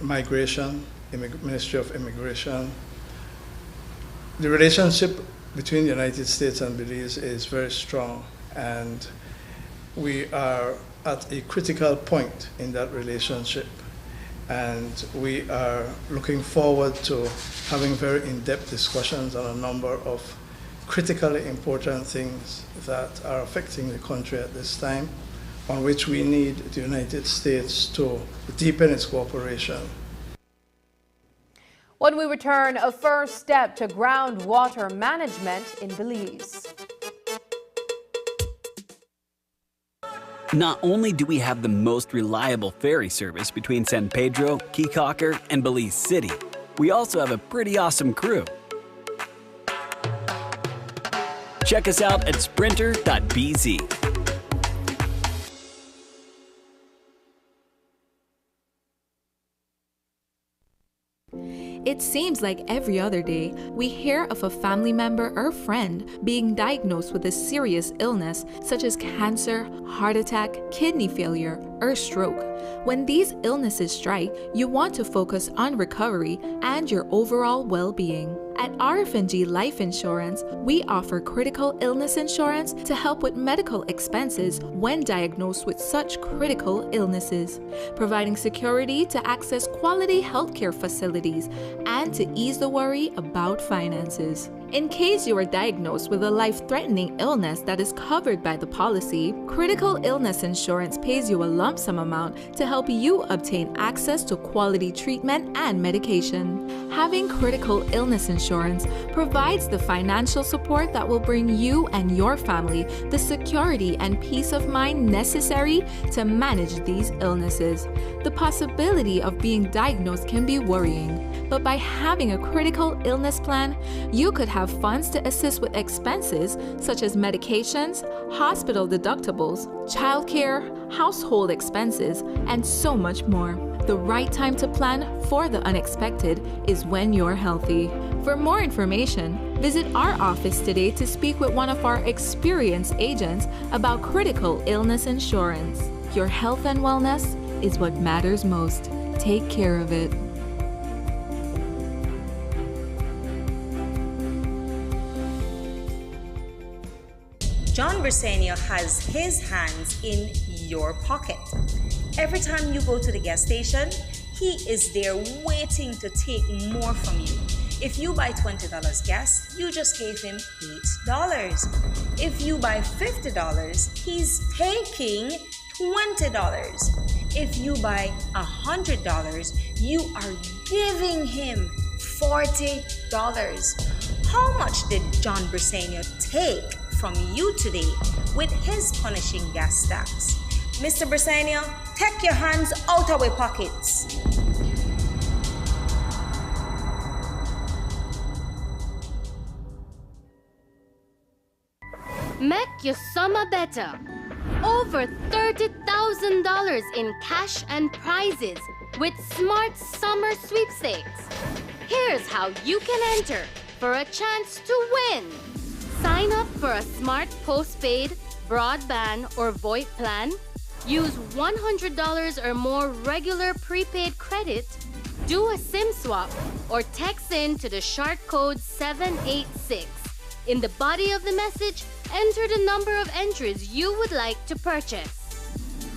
Migration, Ministry of Immigration. The relationship between the United States and Belize is very strong, and we are at a critical point in that relationship. And we are looking forward to having very in-depth discussions on a number of critically important things that are affecting the country at this time, on which we need the United States to deepen its cooperation. When we return, a first step to groundwater management in Belize. Not only do we have the most reliable ferry service between San Pedro, Keycocker, and Belize City, we also have a pretty awesome crew. Check us out at sprinter.bz. It seems like every other day, we hear of a family member or friend being diagnosed with a serious illness such as cancer, heart attack, kidney failure, or stroke. When these illnesses strike, you want to focus on recovery and your overall well-being. At RFNG Life Insurance, we offer critical illness insurance to help with medical expenses when diagnosed with such critical illnesses, providing security to access quality healthcare facilities and to ease the worry about finances. In case you are diagnosed with a life-threatening illness that is covered by the policy, critical illness insurance pays you a lump sum amount to help you obtain access to quality treatment and medication. Having critical illness insurance provides the financial support that will bring you and your family the security and peace of mind necessary to manage these illnesses. The possibility of being diagnosed can be worrying, but by having a critical illness plan, you could have funds to assist with expenses such as medications, hospital deductibles, childcare, household expenses, and so much more. The right time to plan for the unexpected is when you're healthy. For more information, visit our office today to speak with one of our experienced agents about critical illness insurance. Your health and wellness is what matters most. Take care of it. John Briseño has his hands in your pocket. Every time you go to the gas station, he is there waiting to take more from you. If you buy $20 gas, you just gave him $8. If you buy $50, he's taking $20. If you buy $100, you are giving him $40. How much did John Briseño take from you today with his punishing gas tax? Mr. Briseño, take your hands out of our pockets. Make your summer better. Over $30,000 in cash and prizes with Smart Summer Sweepstakes. Here's how you can enter for a chance to win. Sign up for a smart postpaid, broadband, or VoIP plan. Use $100 or more regular prepaid credit. Do a SIM swap or text in to the short code 786. In the body of the message, enter the number of entries you would like to purchase.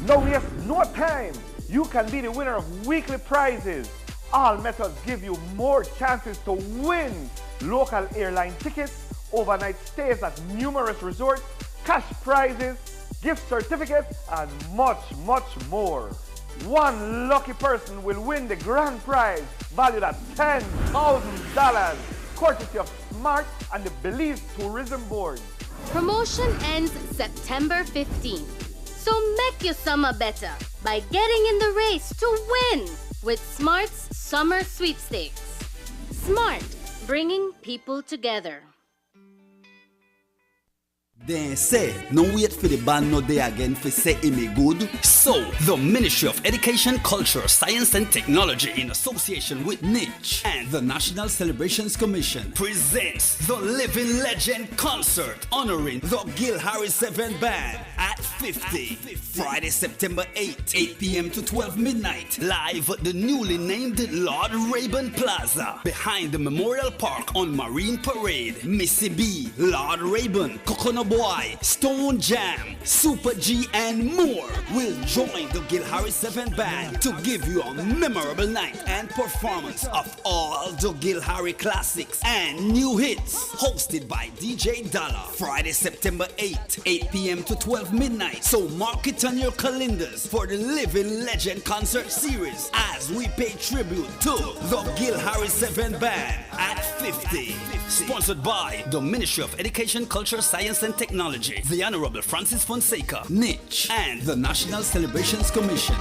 No waste no time. You can be the winner of weekly prizes. All methods give you more chances to win local airline tickets, overnight stays at numerous resorts, cash prizes, gift certificates, and much, much more. One lucky person will win the grand prize valued at $10,000, courtesy of Smart and the Belize Tourism Board. Promotion ends September 15th. So make your summer better by getting in the race to win with Smart's Summer Sweepstakes. Smart, bringing people together. They say, no wait for the band no day again for say it me good. So, the Ministry of Education, Culture, Science and Technology in association with NICH and the National Celebrations Commission presents the Living Legend Concert honoring the Gil Harris 7 Band at 50. Friday, September 8, 8 p.m. to 12 midnight. Live at the newly named Lord Rayburn Plaza behind the Memorial Park on Marine Parade. Missy B, Lord Rayburn, Coconut Boy, Stone Jam, Super G and more will join the Gil Harris 7 Band to give you a memorable night and performance of all the Gil Harris classics and new hits. Hosted by DJ Dollar. Friday, September 8, 8 p.m. to 12 midnight. So mark it on your calendars for the Living Legend Concert Series as we pay tribute to the Gil Harris 7 Band at 50. Sponsored by the Ministry of Education, Culture, Science and Technology, the Honorable Francis Fonseca, NICH, and the National Celebrations Commission.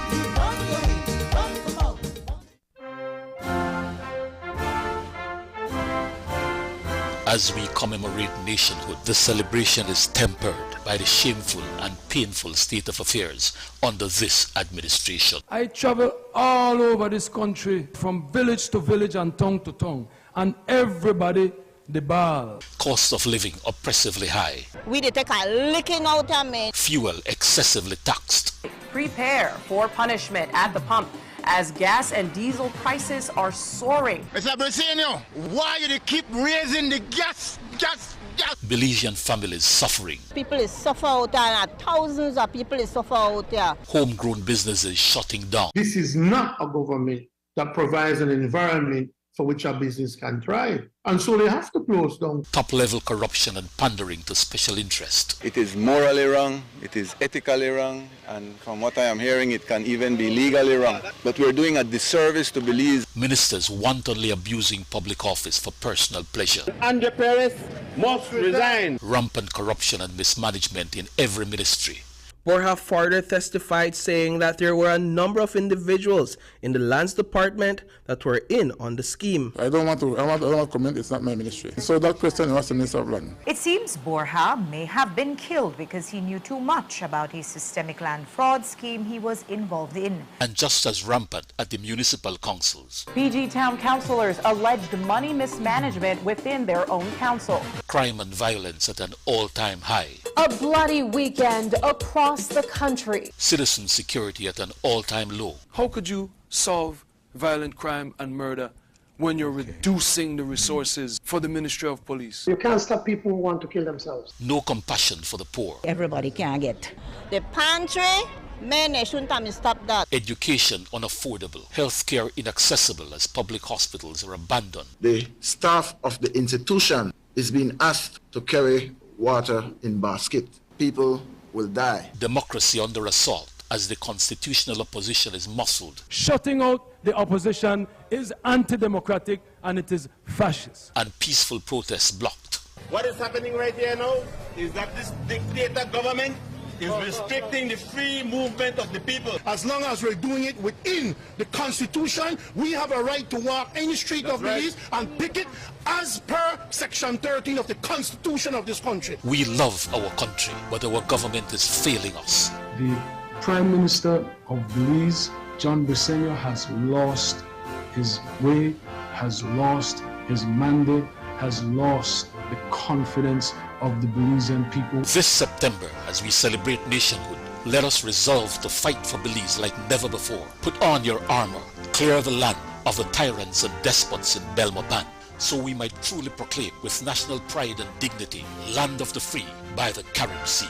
As we commemorate nationhood, the celebration is tempered by the shameful and painful state of affairs under this administration. I travel all over this country from village to village and town to town, and everybody the ball. Cost of living oppressively high. We did take a licking out of me. Fuel excessively taxed. Prepare for punishment at the pump as gas and diesel prices are soaring. Mr. Briseno, why you keep raising the gas? Belizean families suffering. People is suffer out there, and thousands of people is suffer out there. Homegrown businesses shutting down. This is not a government that provides an environment for which a business can thrive. And so they have to close down. Top-level corruption and pandering to special interest. It is morally wrong, it is ethically wrong, and from what I am hearing, it can even be legally wrong. But we're doing a disservice to Belize. Ministers wantonly abusing public office for personal pleasure. Andre Perez must resign. Rampant corruption and mismanagement in every ministry. Borja further testified saying that there were a number of individuals in the lands department that were in on the scheme. I don't want to comment, it's not my ministry. So that question was the Minister of Land. It seems Borja may have been killed because he knew too much about his systemic land fraud scheme he was involved in. And just as rampant at the municipal councils. PG town councillors alleged money mismanagement within their own council. Crime and violence at an all-time high. A bloody weekend across the country. Citizen security at an all-time low. How could you solve violent crime and murder when you're reducing the resources for the Ministry of Police? You can't stop people who want to kill themselves. No compassion for the poor. Everybody can get. The pantry, men, they shouldn't have stop that. Education unaffordable. Healthcare inaccessible as public hospitals are abandoned. The staff of the institution is being asked to carry water in basket. People will die. Democracy under assault as the constitutional opposition is muscled. Shutting out the opposition is anti-democratic and it is fascist. And peaceful protests blocked. What is happening right here now is that this dictator government is restricting the free movement of the people. As long as we're doing it within the Constitution, we have a right to walk any street of Belize and picket as per Section 13 of the Constitution of this country. We love our country, but our government is failing us. The Prime Minister of Belize, John Briseno, has lost his way, has lost his mandate, has lost the confidence of the Belizean people. This September, as we celebrate nationhood, let us resolve to fight for Belize like never before. Put on your armor, clear the land of the tyrants and despots in Belmopan, so we might truly proclaim with national pride and dignity, land of the free by the Carib Sea.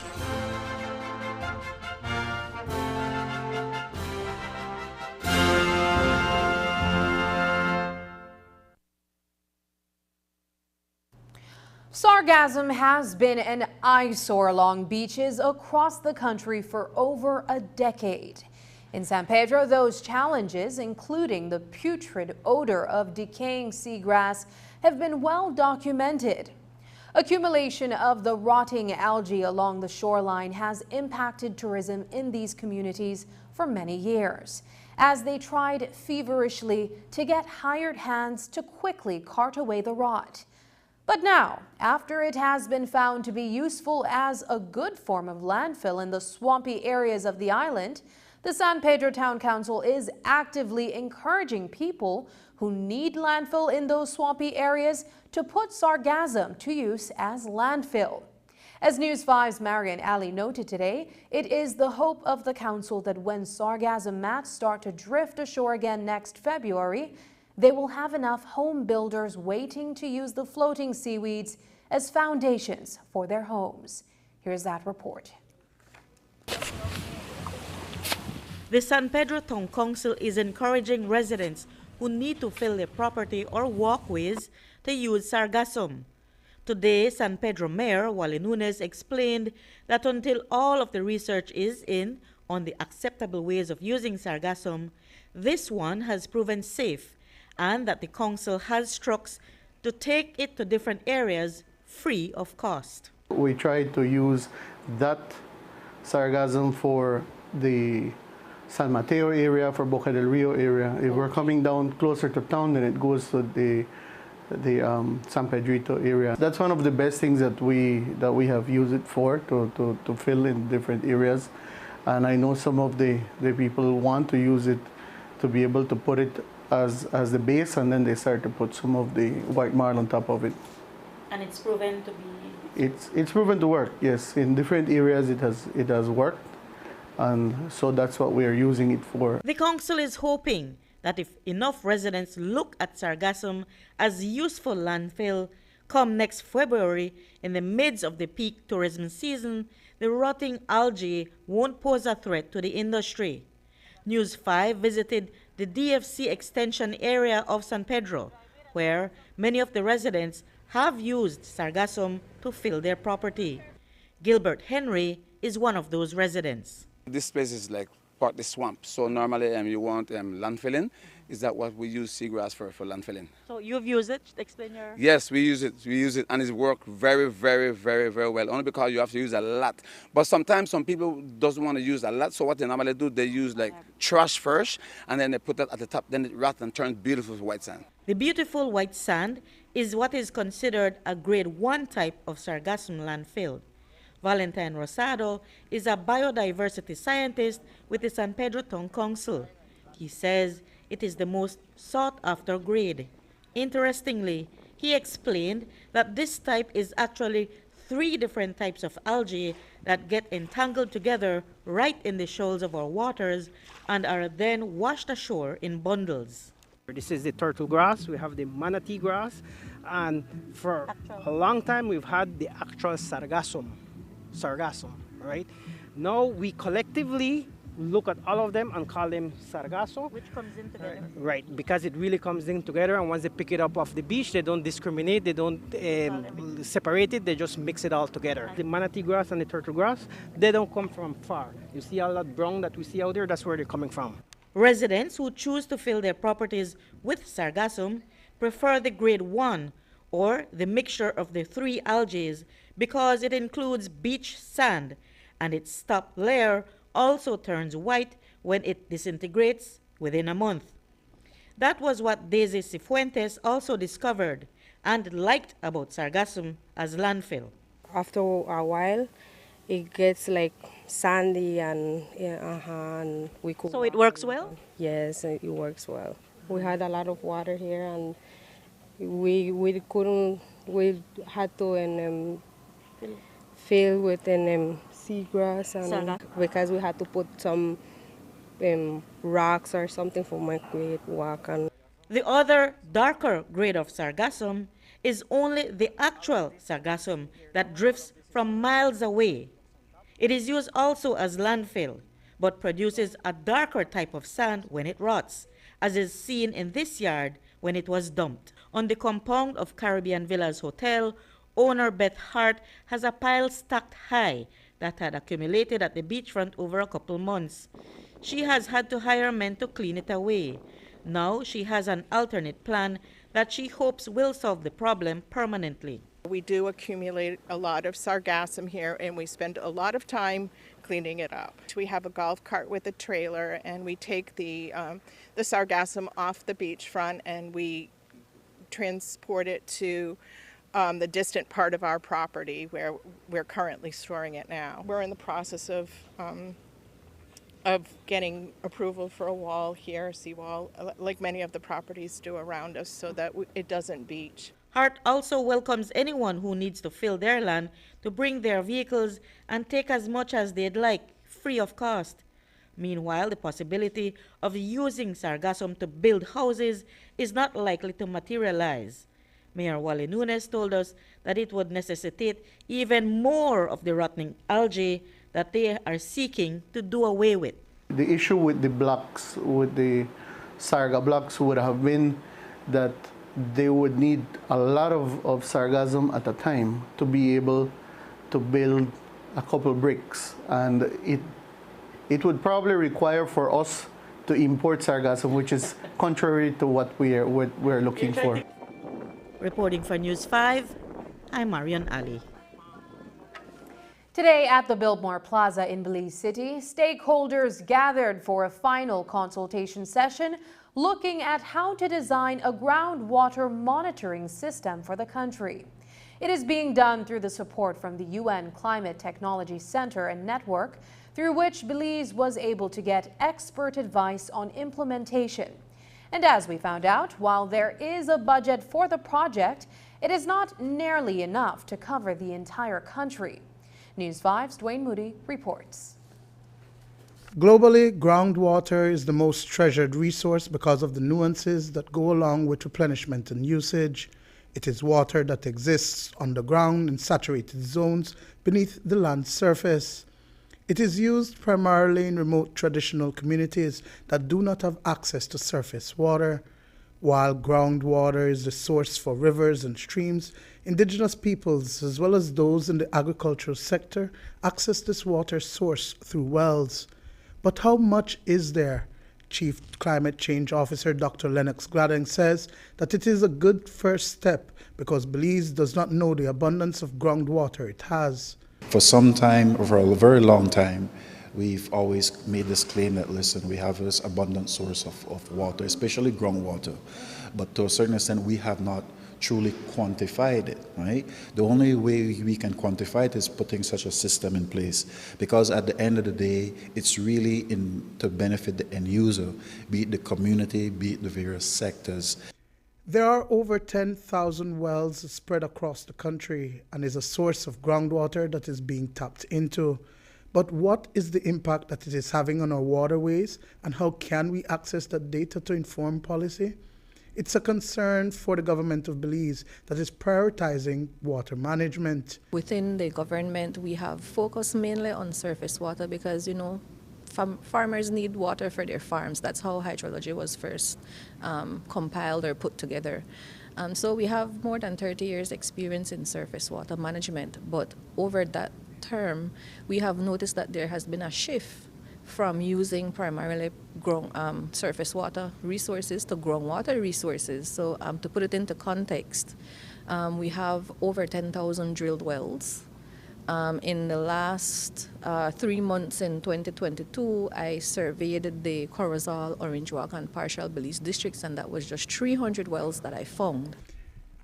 Sargassum has been an eyesore along beaches across the country for over a decade. In San Pedro, those challenges, including the putrid odor of decaying seagrass, have been well documented. Accumulation of the rotting algae along the shoreline has impacted tourism in these communities for many years, as they tried feverishly to get hired hands to quickly cart away the rot. But now, after it has been found to be useful as a good form of landfill in the swampy areas of the island, the San Pedro Town Council is actively encouraging people who need landfill in those swampy areas to put Sargassum to use as landfill. As News 5's Marian Ali noted today, it is the hope of the council that when Sargassum mats start to drift ashore again next February, they will have enough home builders waiting to use the floating seaweeds as foundations for their homes. Here's that report. The San Pedro Town Council is encouraging residents who need to fill their property or walkways to use Sargassum. Today, San Pedro Mayor Wally Nunes explained that until all of the research is in on the acceptable ways of using Sargassum, this one has proven safe, and that the council has trucks to take it to different areas free of cost. We tried to use that Sargassum for the San Mateo area, for Boca del Rio area. If we're coming down closer to town, then it goes to the San Pedrito area. That's one of the best things that we have used it for, to fill in different areas. And I know some of the people want to use it to be able to put it as the base, and then they start to put some of the white marl on top of it. And it's proven to be... It's proven to work, yes. In different areas it has worked, and so that's what we are using it for. The council is hoping that if enough residents look at Sargassum as useful landfill, come next February, in the midst of the peak tourism season, the rotting algae won't pose a threat to the industry. News 5 visited the DFC extension area of San Pedro, where many of the residents have used Sargassum to fill their property. Gilbert Henry is one of those residents. This place is like partly swamp, so normally you want landfilling. Is that what we use seagrass for landfilling? So you've used it? Explain your... Yes, we use it, and it's worked very, very, very, very well, only because you have to use a lot. But sometimes some people doesn't want to use a lot, so what they normally do, they use like trash first, and then they put that at the top, then it rots and turns beautiful white sand. The beautiful white sand is what is considered a grade 1 type of Sargassum landfill. Valentine Rosado is a biodiversity scientist with the San Pedro Town Council. He says it is the most sought-after grade. Interestingly, he explained that this type is actually 3 different types of algae that get entangled together right in the shoals of our waters and are then washed ashore in bundles. This is the turtle grass, we have the manatee grass, and for a long time we've had the actual Sargassum, right? Now we collectively look at all of them and call them Sargasso. Which comes in together. Right, because it really comes in together, and once they pick it up off the beach, they don't discriminate, they don't separate it, they just mix it all together. The manatee grass and the turtle grass, they don't come from far. You see all that brown that we see out there, that's where they're coming from. Residents who choose to fill their properties with Sargassum prefer the grade 1 or the mixture of the 3 algae because it includes beach sand, and its top layer also turns white when it disintegrates within a month. That was what Daisy Cifuentes also discovered and liked about Sargassum as landfill. After a while, it gets like sandy and we could... So it works well? Yes, it works well. We had a lot of water here, and we had to fill with seagrass, and because we had to put some rocks or something for my great walk. And the other darker grade of Sargassum is only the actual Sargassum that drifts from miles away. It is used also as landfill, but produces a darker type of sand when it rots, as is seen in this yard when it was dumped. On the compound of Caribbean Villas Hotel, owner Beth Hart has a pile stacked high that had accumulated at the beachfront over a couple months. She has had to hire men to clean it away. Now she has an alternate plan that she hopes will solve the problem permanently. We do accumulate a lot of Sargassum here, and we spend a lot of time cleaning it up. We have a golf cart with a trailer, and we take the Sargassum off the beachfront, and we transport it to the distant part of our property where we're currently storing it now. We're in the process of getting approval for a wall here, seawall, like many of the properties do around us, so that it doesn't beach. Hart also welcomes anyone who needs to fill their land to bring their vehicles and take as much as they'd like, free of cost. Meanwhile, the possibility of using Sargassum to build houses is not likely to materialize. Mayor Wally Nunes told us that it would necessitate even more of the rotting algae that they are seeking to do away with. The issue with the blocks, with the Sarga blocks, would have been that they would need a lot of Sargassum at a time to be able to build a couple bricks. And it would probably require for us to import Sargassum, which is contrary to what we're looking for. Reporting for News 5, I'm Marian Ali. Today at the Biltmore Plaza in Belize City, stakeholders gathered for a final consultation session looking at how to design a groundwater monitoring system for the country. It is being done through the support from the UN Climate Technology Center and Network, through which Belize was able to get expert advice on implementation. And as we found out, while there is a budget for the project, it is not nearly enough to cover the entire country. News 5's Dwayne Moody reports. Globally, groundwater is the most treasured resource because of the nuances that go along with replenishment and usage. It is water that exists underground in saturated zones beneath the land's surface. It is used primarily in remote traditional communities that do not have access to surface water. While groundwater is the source for rivers and streams, indigenous peoples, as well as those in the agricultural sector, access this water source through wells. But how much is there? Chief Climate Change Officer Dr. Lennox Gladding says that it is a good first step because Belize does not know the abundance of groundwater it has. For some time, for a very long time, we've always made this claim that, listen, we have this abundant source of water, especially groundwater. But to a certain extent, we have not truly quantified it, right? The only way we can quantify it is putting such a system in place, because at the end of the day, it's really to benefit the end user, be it the community, be it the various sectors. There are over 10,000 wells spread across the country and is a source of groundwater that is being tapped into. But what is the impact that it is having on our waterways, and how can we access that data to inform policy? It's a concern for the government of Belize that is prioritizing water management. Within the government, we have focused mainly on surface water because, farmers need water for their farms. That's how hydrology was first compiled or put together. So we have more than 30 years experience in surface water management, but over that term, we have noticed that there has been a shift from using primarily surface water resources to groundwater resources. So to put it into context, we have over 10,000 drilled wells. In the last 3 months in 2022, I surveyed the Corozal, Orange Walk, and partial Belize districts, and that was just 300 wells that I found.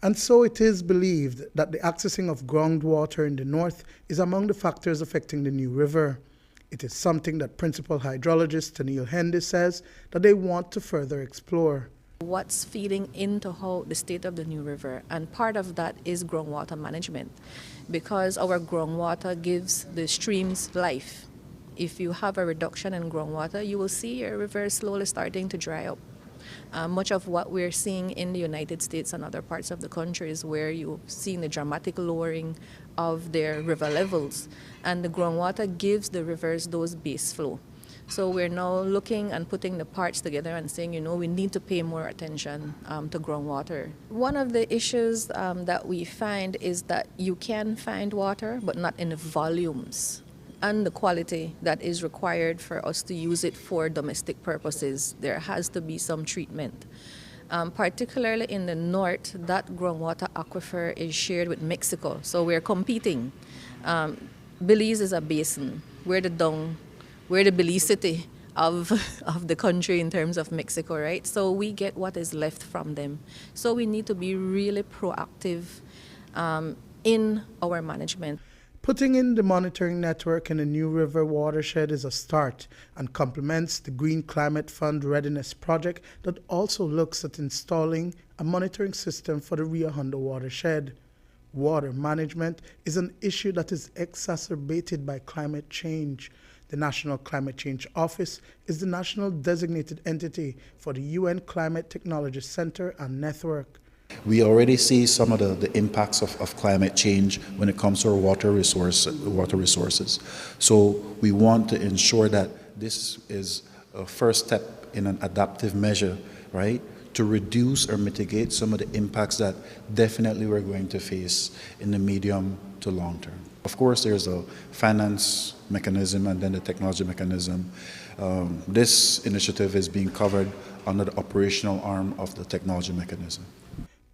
And so it is believed that the accessing of groundwater in the north is among the factors affecting the new river. It is something that Principal Hydrologist Tennille Hendy says that they want to further explore. What's feeding into the state of the new river, and part of that is groundwater management, because our groundwater gives the streams life. If you have a reduction in groundwater, you will see your river slowly starting to dry up. Much of what we're seeing in the United States and other parts of the country is where you've seen the dramatic lowering of their river levels, and the groundwater gives the rivers those base flow. So we're now looking and putting the parts together and saying, we need to pay more attention to groundwater. One of the issues that we find is that you can find water, but not in the volumes and the quality that is required for us to use it for domestic purposes. There has to be some treatment. Particularly in the north, that groundwater aquifer is shared with Mexico, so we're competing. Belize is a basin. We're the Belize city of the country in terms of Mexico, right? So we get what is left from them. So we need to be really proactive in our management. Putting in the monitoring network in the New River watershed is a start and complements the Green Climate Fund Readiness Project that also looks at installing a monitoring system for the Rio Hondo watershed. Water management is an issue that is exacerbated by climate change. The National Climate Change Office is the national designated entity for the UN Climate Technology Center and Network. We already see some of the impacts of climate change when it comes to our water resources. So we want to ensure that this is a first step in an adaptive measure, right, to reduce or mitigate some of the impacts that definitely we're going to face in the medium to long term. Of course, there's a finance mechanism and then the technology mechanism. This initiative is being covered under the operational arm of the technology mechanism.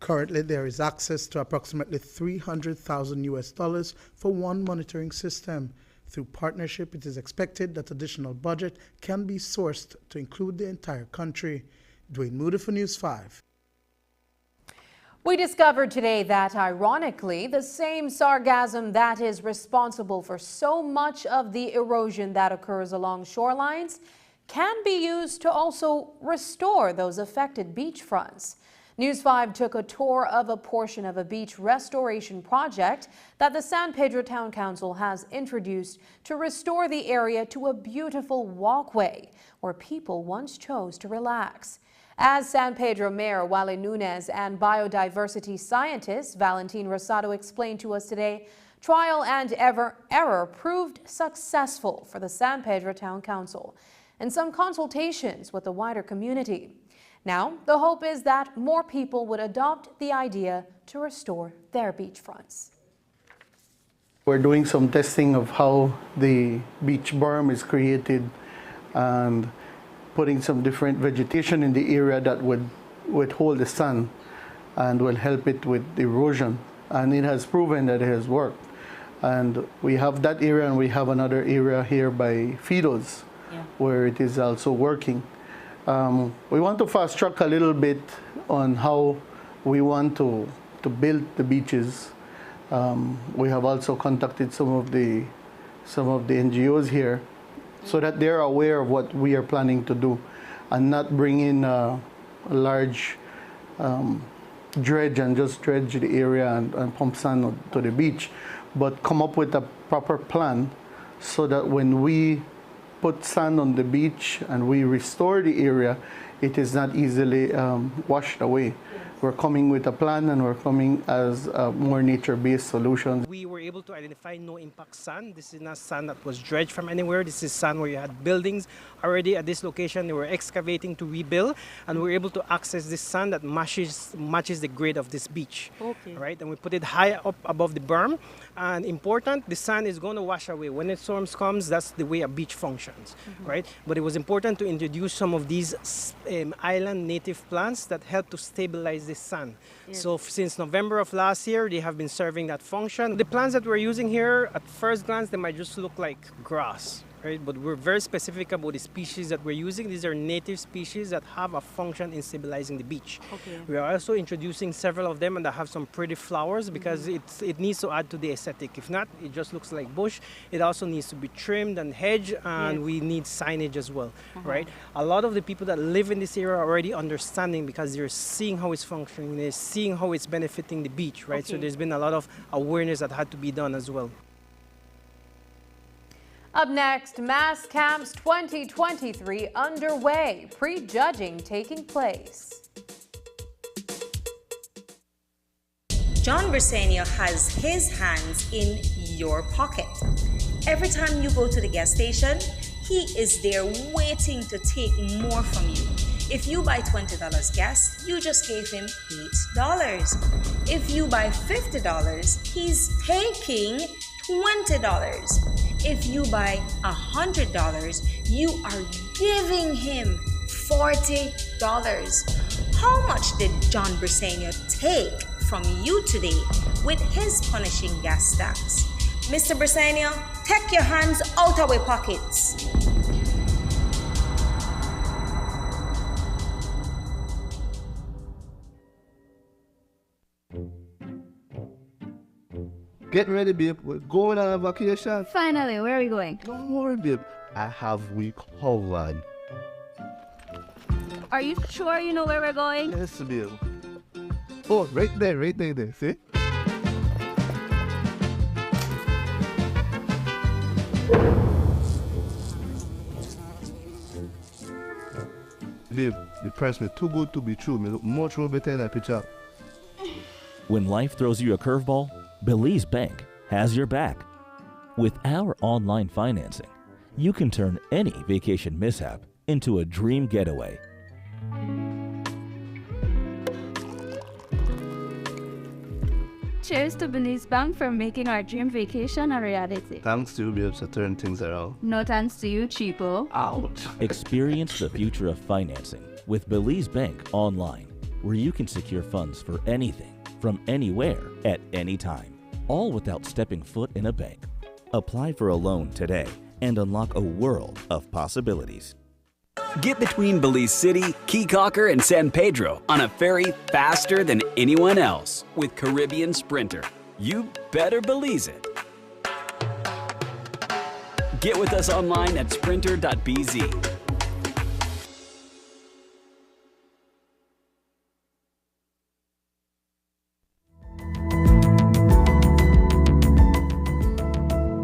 Currently, there is access to approximately $300,000 for one monitoring system. Through partnership, it is expected that additional budget can be sourced to include the entire country. Dwayne Moody for News 5. We discovered today that, ironically, the same sargassum that is responsible for so much of the erosion that occurs along shorelines can be used to also restore those affected beachfronts. News 5 took a tour of a portion of a beach restoration project that the San Pedro Town Council has introduced to restore the area to a beautiful walkway where people once chose to relax. As San Pedro Mayor Wally Nunez and biodiversity scientist Valentin Rosado explained to us today, trial and error proved successful for the San Pedro Town Council and some consultations with the wider community. Now, the hope is that more people would adopt the idea to restore their beachfronts. We're doing some testing of how the beach berm is created and putting some different vegetation in the area that would hold the sun and will help it with erosion. And it has proven that it has worked. And we have that area and we have another area here by Fidos where it is also working. We want to fast track a little bit on how we want to build the beaches. We have also contacted some of the NGOs here so that they're aware of what we are planning to do and not bring in a large dredge and just dredge the area and pump sand to the beach, but come up with a proper plan so that when we put sand on the beach and we restore the area, it is not easily washed away. We're coming with a plan and we're coming as a more nature-based solution. We were able to identify no impact sand. This is not sand that was dredged from anywhere. This is sand where you had buildings already at this location. They were excavating to rebuild, and we were able to access this sand that matches the grade of this beach. Okay. Right, and we put it high up above the berm. And important, the sand is going to wash away. When the storms comes, that's the way a beach functions, right? But it was important to introduce some of these island native plants that help to stabilize the sand. Yes. So since November of last year, they have been serving that function. The plants that we're using here, at first glance, they might just look like grass, right? But we're very specific about the species that we're using. These are native species that have a function in stabilizing the beach. Okay. We are also introducing several of them and that have some pretty flowers because it needs to add to the aesthetic. If not, it just looks like bush. It also needs to be trimmed and hedged, and we need signage as well, right? A lot of the people that live in this area are already understanding because they're seeing how it's functioning, they're seeing how it's benefiting the beach, right? So there's been a lot of awareness that had to be done as well. Up next, Mass Camps 2023 underway, pre-judging taking place. John Briseño has his hands in your pocket. Every time you go to the gas station, he is there waiting to take more from you. If you buy $20 gas, you just gave him $8. If you buy $50, he's taking $20. If you buy $100, you are giving him $40. How much did John Briseño take from you today with his punishing gas tax? Mr. Briseño, take your hands out of our pockets. Get ready, babe. We're going on a vacation. Finally, where are we going? Don't worry, babe. I have we covered. Are you sure you know where we're going? Yes, babe. Oh, right there. See? Babe, the price me too good to be true. Me look much more better in that picture. When life throws you a curveball, Belize Bank has your back. With our online financing, you can turn any vacation mishap into a dream getaway. Cheers to Belize Bank for making our dream vacation a reality. Thanks to you, babes, to turn things around. No thanks to you, cheapo. Out. Experience the future of financing with Belize Bank online, where you can secure funds for anything, from anywhere, at any time, all without stepping foot in a bank. Apply for a loan today and unlock a world of possibilities. Get between Belize City, Key Cocker, and San Pedro on a ferry faster than anyone else with Caribbean Sprinter. You better Belize it. Get with us online at sprinter.bz.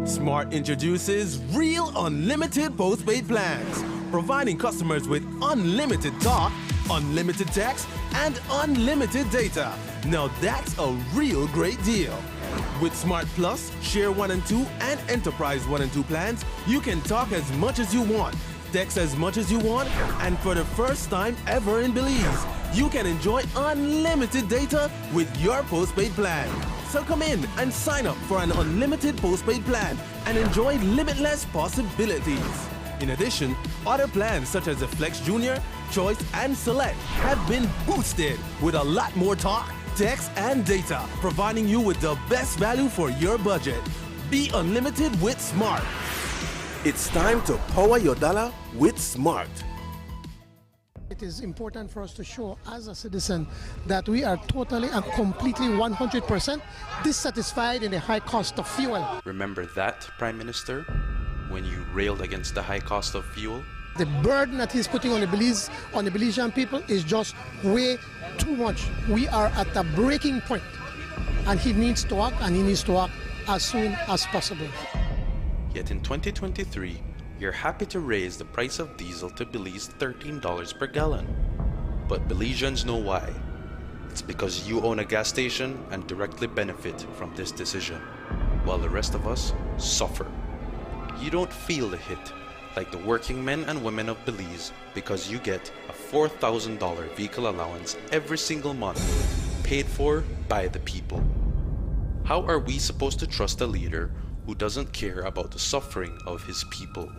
Smart introduces Real Unlimited Postpaid Plans, providing customers with unlimited talk, unlimited text, and unlimited data. Now that's a real great deal. With Smart Plus, Share 1 and 2, and Enterprise 1 and 2 plans, you can talk as much as you want, text as much as you want, and for the first time ever in Belize, you can enjoy unlimited data with your postpaid plan. So come in and sign up for an unlimited postpaid plan and enjoy limitless possibilities. In addition, other plans such as the Flex Junior, Choice, and Select have been boosted with a lot more talk, text, and data, providing you with the best value for your budget. Be unlimited with Smart. It's time to power your dollar with Smart. It is important for us to show as a citizen that we are totally and completely 100% dissatisfied in the high cost of fuel. Remember that, Prime Minister, when you railed against the high cost of fuel? The burden that he's putting on the Belizean people is just way too much. We are at a breaking point, and he needs to act, and he needs to act as soon as possible. Yet in 2023, you're happy to raise the price of diesel to Belize $13 per gallon. But Belizeans know why. It's because you own a gas station and directly benefit from this decision, while the rest of us suffer. You don't feel the hit like the working men and women of Belize because you get a $4,000 vehicle allowance every single month, paid for by the people. How are we supposed to trust a leader who doesn't care about the suffering of his people?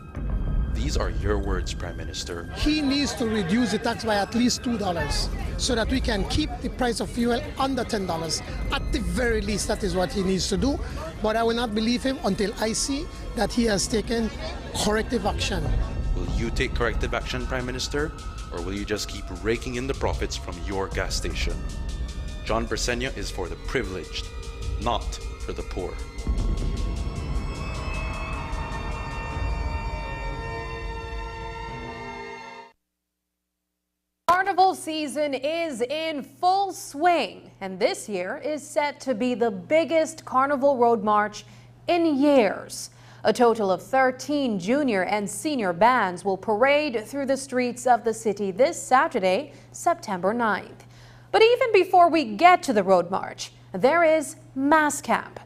These are your words, Prime Minister. He needs to reduce the tax by at least $2 so that we can keep the price of fuel under $10. At the very least, that is what he needs to do. But I will not believe him until I see that he has taken corrective action. Will you take corrective action, Prime Minister? Or will you just keep raking in the profits from your gas station? John Bersenio is for the privileged, not for the poor. Carnival season is in full swing, and this year is set to be the biggest Carnival Road March in years. A total of 13 junior and senior bands will parade through the streets of the city this Saturday, September 9th. But even before we get to the Road March, there is Mass Camp.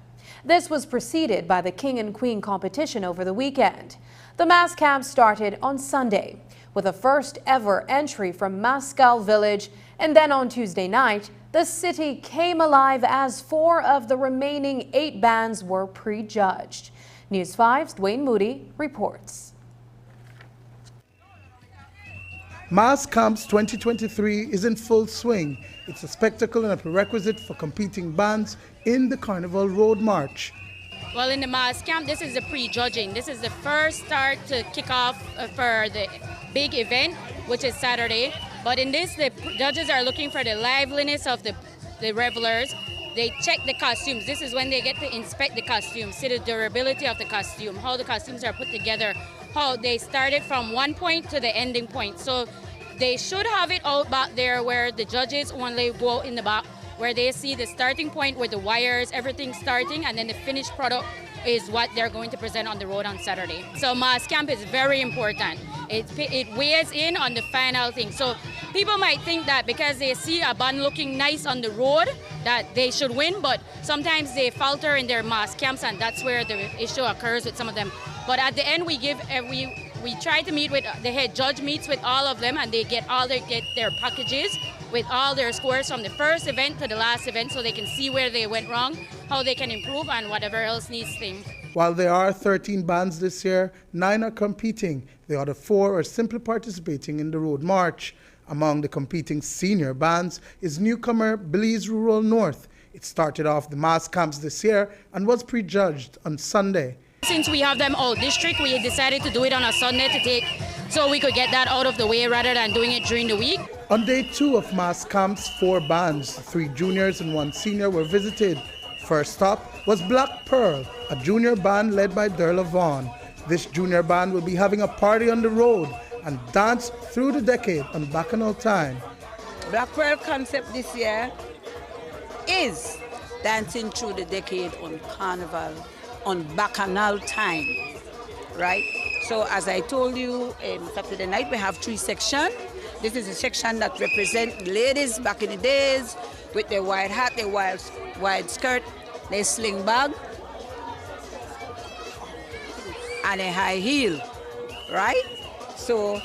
This was preceded by the King and Queen competition over the weekend. The Mass Camp started on Sunday with a first ever entry from Mascal Village, and then on Tuesday night, the city came alive as 4 of the remaining 8 bands were prejudged. News 5's Dwayne Moody reports. Mass Camps 2023 is in full swing. It's a spectacle and a prerequisite for competing bands in the Carnival Road March. Well, in the Mass Camp, this is the pre-judging. This is the first start to kick off for the big event, which is Saturday. But in this, the judges are looking for the liveliness of the revelers, They check the costumes. This is when they get to inspect the costumes, see the durability of the costume, how the costumes are put together, how they started from one point to the ending point. So they should have it out back there where the judges only go in the back, where they see the starting point with the wires, everything starting, and then the finished product is what they're going to present on the road on Saturday. So mass camp is very important. It weighs in on the final thing. So people might think that because they see a band looking nice on the road that they should win, but sometimes they falter in their mass camps, and that's where the issue occurs with some of them. But at the end, we try to meet with the head judge, meets with all of them, and they get their packages with all their scores from the first event to the last event, so they can see where they went wrong, how they can improve, and whatever else needs things. While there are 13 bands this year, 9 are competing. The other 4 are simply participating in the road march. Among the competing senior bands is newcomer Belize Rural North. It started off the mass camps this year and was prejudged on Sunday. Since we have them all district, we decided to do it on a Sunday so we could get that out of the way rather than doing it during the week. On day 2 of mass camps, 4 bands, 3 juniors and 1 senior were visited. First stop was Black Pearl, a junior band led by Derla Vaughn. This junior band will be having a party on the road and dance through the decade on Bacchanal time. Black Pearl concept this year is dancing through the decade on Carnival, on Bacchanal time, right? So as I told you, Saturday night we have 3 sections. This is a section that represents ladies back in the days with their white hat, their wide skirt, their sling bag, and a high heel, right? So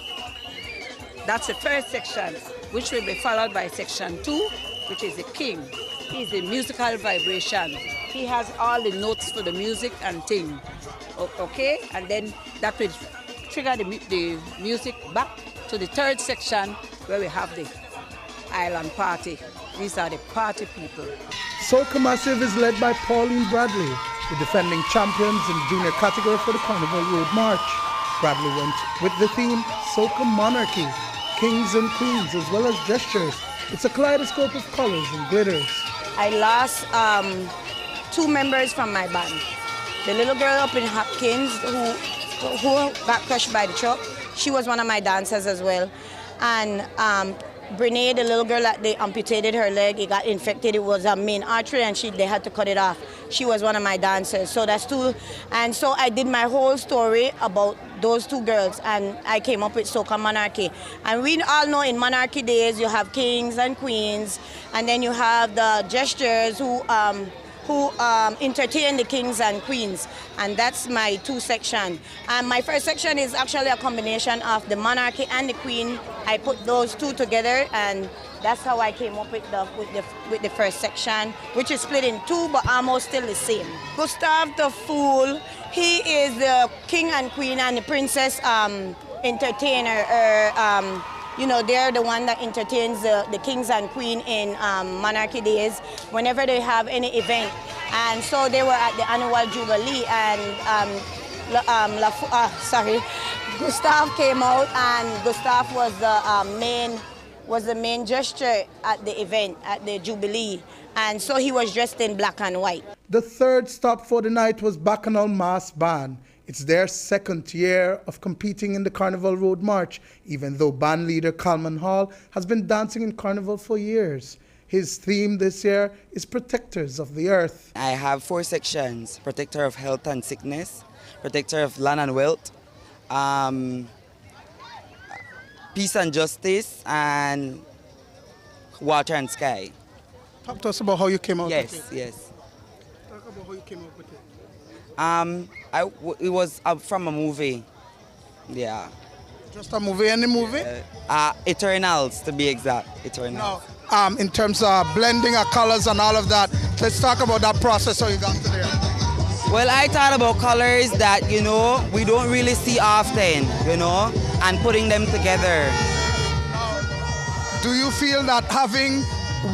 that's the first section, which will be followed by section 2, which is the king. He's the musical vibration. He has all the notes for the music and thing, okay? And then that will trigger the music back to the 3rd section where we have the island party. These are the party people. Soca Massive is led by Pauline Bradley, the defending champions in junior category for the Carnival Road March. Bradley went with the theme Soca Monarchy, Kings and Queens, as well as gestures. It's a kaleidoscope of colors and glitters. I lost 2 members from my band. The little girl up in Hopkins who got crushed by the truck, she was one of my dancers as well. And Brene, the little girl that they amputated her leg, it got infected, it was a main artery and they had to cut it off. She was one of my dancers, so that's 2. And so I did my whole story about those 2 girls and I came up with Soca Monarchy. And we all know in monarchy days you have kings and queens, and then you have the gestures who entertain the kings and queens, and that's my 2 section. And my first section is actually a combination of the monarchy and the queen. I put those 2 together, and that's how I came up with the first section, which is split in 2 but almost still the same. Gustav the Fool, he is the king and queen and the princess entertainer. You know, they're the one that entertains the kings and queen in monarchy days whenever they have any event. And so they were at the annual jubilee, and Gustav came out, and Gustav was the main gesture at the event, at the jubilee. And so he was dressed in black and white. The 3rd stop for the night was Bacchanal Mass Band. It's their 2nd year of competing in the Carnival Road March, even though band leader Coleman Hall has been dancing in Carnival for years. His theme this year is Protectors of the Earth. I have 4 sections: Protector of Health and Sickness, Protector of Land and Wealth, Peace and Justice, and Water and Sky. Talk to us about how you came out with it. Yes. Talk about how you came up with it. It was from a movie. Yeah. Just a movie? Any movie? Eternals, to be exact. Eternals. Now, in terms of blending of colors and all of that, let's talk about that process, how you got to there. Well, I thought about colors that, you know, we don't really see often, you know, and putting them together. Do you feel that having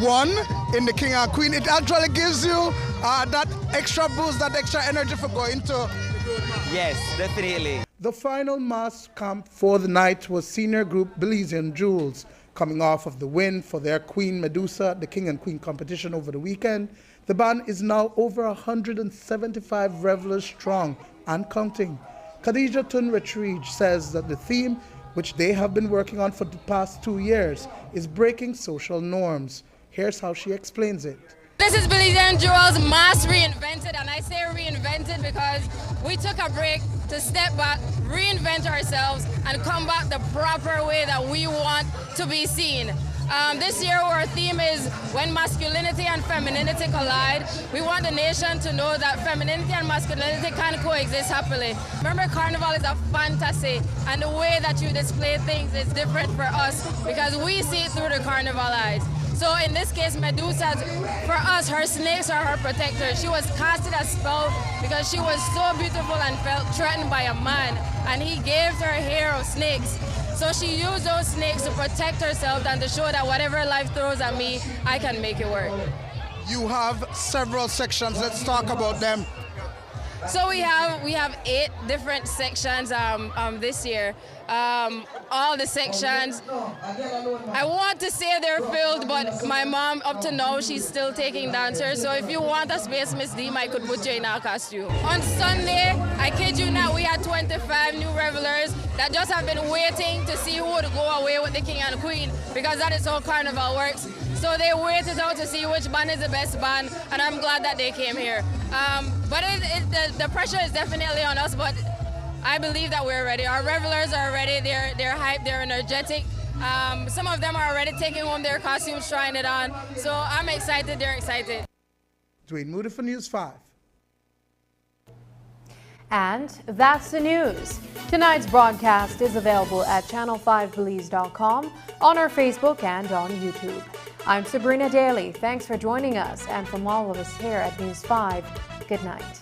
one in the King and Queen, it actually gives you that extra boost, that extra energy for going to the road march? Yes, definitely. The final mass camp for the night was senior group Belizean Jewels. Coming off of the win for their Queen Medusa, the King and Queen competition over the weekend, The band is now over 175 revelers strong and counting. Khadija Tunretrij says that the theme, which they have been working on for the past 2 years, is breaking social norms. Here's how she explains it. This is Belize and Jewel's mass reinvented, and I say reinvented because we took a break to step back, reinvent ourselves, and come back the proper way that we want to be seen. This year our theme is when masculinity and femininity collide. We want the nation to know that femininity and masculinity can coexist happily. Remember, Carnival is a fantasy, and the way that you display things is different for us because we see it through the Carnival eyes. So in this case, Medusa, for us, her snakes are her protectors. She was casted a spell because she was so beautiful and felt threatened by a man, and he gave her a hair of snakes. So she used those snakes to protect herself and to show that whatever life throws at me, I can make it work. You have several sections. Let's talk about them. So we have 8 different sections this year. All the sections, I want to say they're filled, but my mom, up to now, she's still taking dancers. So if you want a space, Miss Deem, I could put you in our costume. On Sunday, I kid you not, we had 25 new revelers that just have been waiting to see who would go away with the king and queen, because that is how Carnival works. So they waited out to see which band is the best band, and I'm glad that they came here. But the pressure is definitely on us, but I believe that we're ready. Our revelers are ready, they're hyped, they're energetic. Some of them are already taking home their costumes, trying it on. So I'm excited, they're excited. Dwayne Moody for News 5. And that's the news. Tonight's broadcast is available at channel5belize.com, on our Facebook and on YouTube. I'm Sabrina Daly. Thanks for joining us, and from all of us here at News 5, good night.